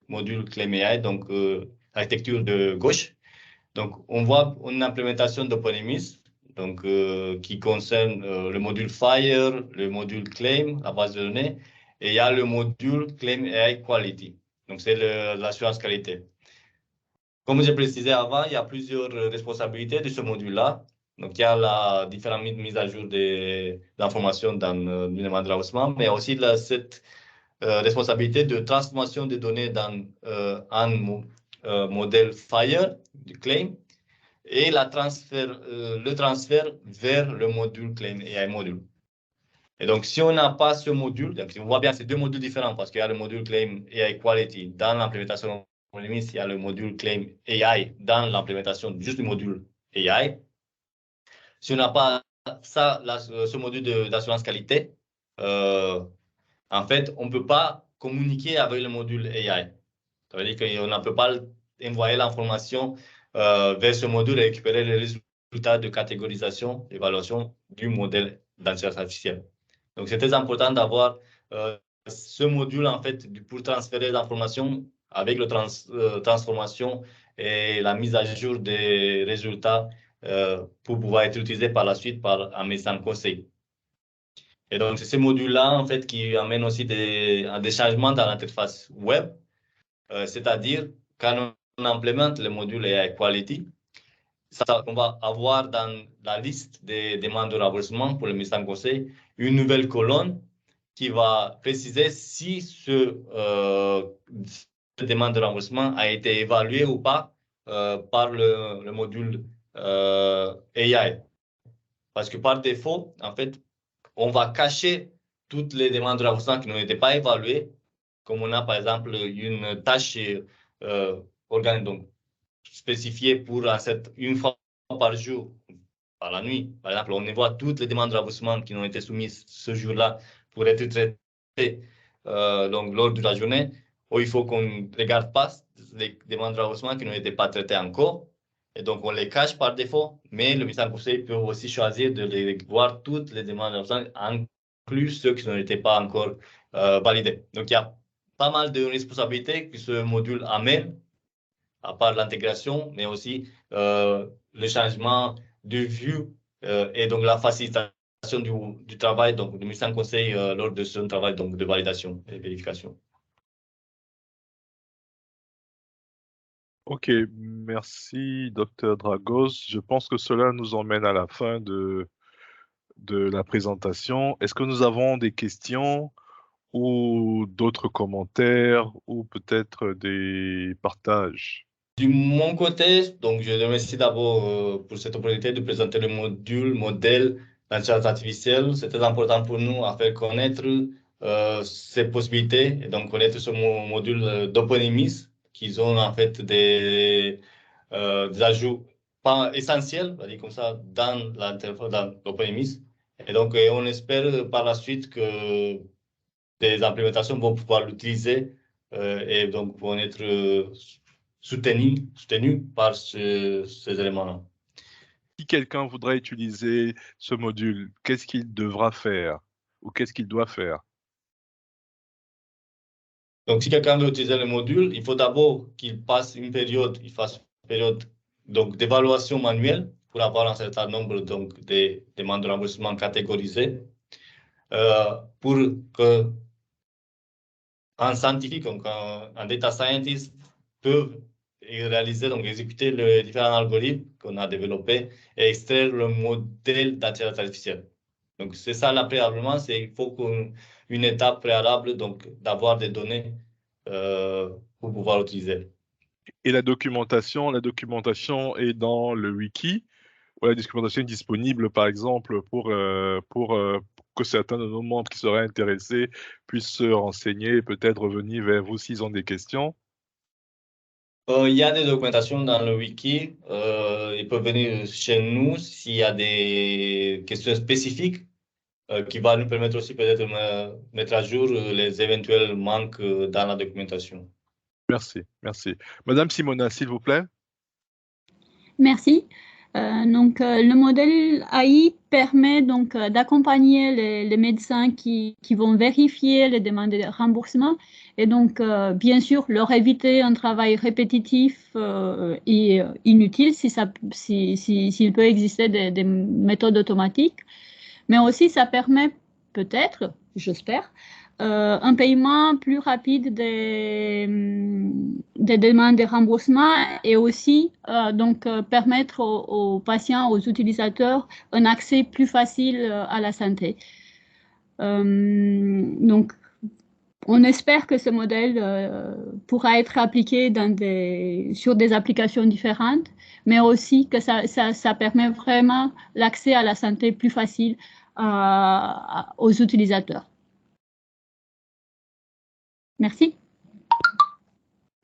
module Claim AI, donc l'architecture de gauche. Donc, on voit une implémentation d'Oponimis, donc qui concerne le module Fire, le module Claim, la base de données, et il y a le module Claim AI Quality. Donc, c'est l'assurance qualité. Comme j'ai précisé avant, il y a plusieurs responsabilités de ce module-là. Donc, il y a la différente mise à jour des informations dans l'élément de remboursement, mais aussi cette responsabilité de transformation des données dans un modèle Fire du claim et le transfert vers le module Claim AI module. Et donc, si on n'a pas ce module, donc on voit bien c'est deux modules différents parce qu'il y a le module Claim AI Quality dans l'implémentation. Il y a le module Claim AI dans l'implémentation juste du module AI. Si on n'a pas ça, ce module d'assurance qualité, en fait, on ne peut pas communiquer avec le module AI. Ça veut dire qu'on ne peut pas envoyer l'information vers ce module et récupérer les résultats de catégorisation, d'évaluation du modèle d'intelligence artificielle. Donc, c'est très important d'avoir ce module, en fait, pour transférer l'information avec la transformation et la mise à jour des résultats pour pouvoir être utilisé par la suite par un médecin conseil. Et donc, c'est ce module-là, en fait, qui amène aussi des changements dans l'interface web. C'est-à-dire, quand on implémente le module AI Quality, on va avoir dans la liste des demandes de remboursement pour le médecin conseil une nouvelle colonne qui va préciser si cette demande de remboursement a été évaluée ou pas par le module AI. Parce que par défaut, en fait, on va cacher toutes les demandes de remboursement qui n'ont été pas évaluées, comme on a par exemple une tâche donc spécifiée pour une fois par jour, par la nuit. Par exemple, on voit toutes les demandes de remboursement qui ont été soumises ce jour-là pour être traitées donc, lors de la journée. Ou il faut qu'on ne regarde pas les demandes de remboursement qui n'ont été pas traitées encore. Et donc, on les cache par défaut, mais le médecin conseil peut aussi choisir de les voir toutes les demandes de remboursement, inclus ceux qui n'ont été pas encore validés. Donc, il y a pas mal de responsabilités que ce module amène, à part l'intégration, mais aussi le changement de vue et donc la facilitation du travail donc, du médecin conseil lors de son travail donc, de validation et vérification. Ok, merci Dr Dragos. Je pense que cela nous emmène à la fin de la présentation. Est-ce que nous avons des questions ou d'autres commentaires ou peut-être des partages? De mon côté, donc je remercie d'abord pour cette opportunité de présenter le modèle d'intelligence artificielle. C'est très important pour nous à faire connaître ces possibilités et donc connaître ce module d'Oponimis qui ont en fait des ajouts pas essentiels, on va dire comme ça, dans l'Oponimis. Et donc on espère par la suite que des implémentations vont pouvoir l'utiliser et donc vont être soutenus par ces éléments-là. Si quelqu'un voudrait utiliser ce module, qu'est-ce qu'il devra faire ou qu'est-ce qu'il doit faire? Donc, si quelqu'un veut utiliser le module, il faut d'abord qu'il fasse une période donc d'évaluation manuelle pour avoir un certain nombre donc, de demandes de remboursement catégorisées pour que un scientifique, donc un data scientist, peut réaliser, donc exécuter les différents algorithmes qu'on a développés et extraire le modèle d'intelligence artificielle. Donc, c'est ça là préalablement, c'est il faut une étape préalable, donc d'avoir des données pour pouvoir utiliser. Et la documentation est dans le wiki, ou la documentation est disponible, par exemple, pour que certains de nos membres qui seraient intéressés puissent se renseigner et peut-être revenir vers vous s'ils ont des questions. Il y a des documentations dans le wiki. Ils peuvent venir chez nous s'il y a des questions spécifiques qui vont nous permettre aussi peut-être de mettre à jour les éventuels manques dans la documentation. Merci, merci. Madame Simona, s'il vous plaît. Merci. Le modèle AI permet donc d'accompagner les médecins qui vont vérifier les demandes de remboursement et donc bien sûr leur éviter un travail répétitif et inutile s'il peut exister des méthodes automatiques, mais aussi ça permet peut-être, j'espère, un paiement plus rapide des demandes de remboursement et aussi permettre aux patients, aux utilisateurs, un accès plus facile à la santé. Donc, on espère que ce modèle pourra être appliqué sur des applications différentes, mais aussi que ça permet vraiment l'accès à la santé plus facile aux utilisateurs. Merci.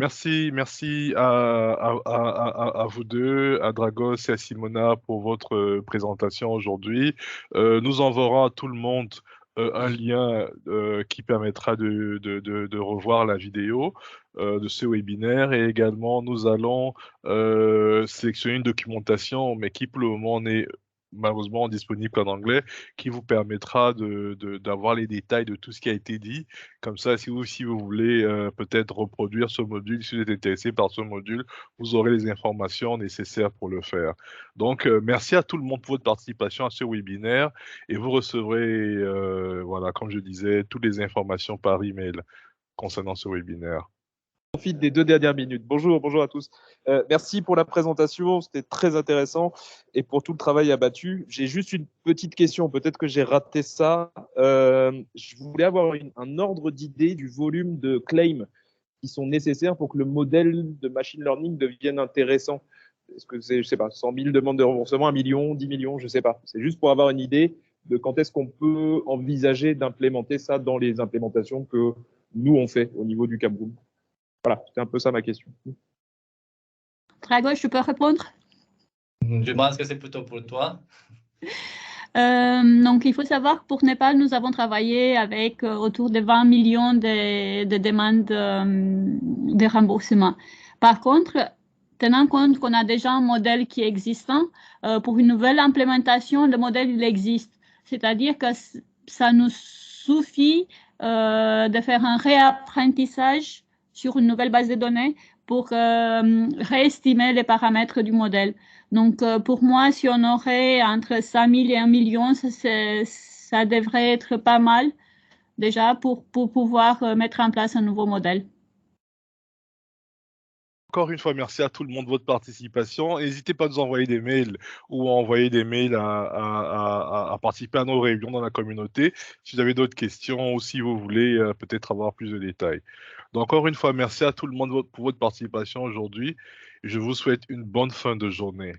Merci à vous deux, à Dragos et à Simona pour votre présentation aujourd'hui. Nous enverrons à tout le monde un lien qui permettra de revoir la vidéo de ce webinaire et également nous allons sélectionner une documentation mais qui pour le moment n'est malheureusement disponible en anglais, qui vous permettra d'avoir les détails de tout ce qui a été dit. Comme ça, si vous voulez peut-être reproduire ce module, si vous êtes intéressé par ce module, vous aurez les informations nécessaires pour le faire. Donc, merci à tout le monde pour votre participation à ce webinaire et vous recevrez, voilà, comme je disais, toutes les informations par email concernant ce webinaire. Profite des 2 dernières minutes. Bonjour à tous. Merci pour la présentation, c'était très intéressant et pour tout le travail abattu. J'ai juste une petite question, peut-être que j'ai raté ça. Je voulais avoir un ordre d'idée du volume de claims qui sont nécessaires pour que le modèle de machine learning devienne intéressant. Est-ce que c'est, je sais pas, 100 000 demandes de remboursement, 1 million, 10 millions, je sais pas. C'est juste pour avoir une idée de quand est-ce qu'on peut envisager d'implémenter ça dans les implémentations que nous on fait au niveau du Cameroun. Voilà, c'était un peu ça ma question. Dragos, je peux répondre? Je pense que c'est plutôt pour toi. Donc, il faut savoir que pour Népal, nous avons travaillé avec autour de 20 millions de demandes de remboursement. Par contre, tenant compte qu'on a déjà un modèle qui est existant, pour une nouvelle implémentation, le modèle il existe. C'est-à-dire que ça nous suffit de faire un réapprentissage sur une nouvelle base de données pour réestimer les paramètres du modèle. Donc, pour moi, si on aurait entre 5 000 et 1 million, ça devrait être pas mal déjà pour pouvoir mettre en place un nouveau modèle. Encore une fois, merci à tout le monde de votre participation. N'hésitez pas à nous envoyer des mails ou à envoyer des mails à participer à nos réunions dans la communauté si vous avez d'autres questions ou si vous voulez peut-être avoir plus de détails. Donc, encore une fois, merci à tout le monde pour votre participation aujourd'hui. Je vous souhaite une bonne fin de journée.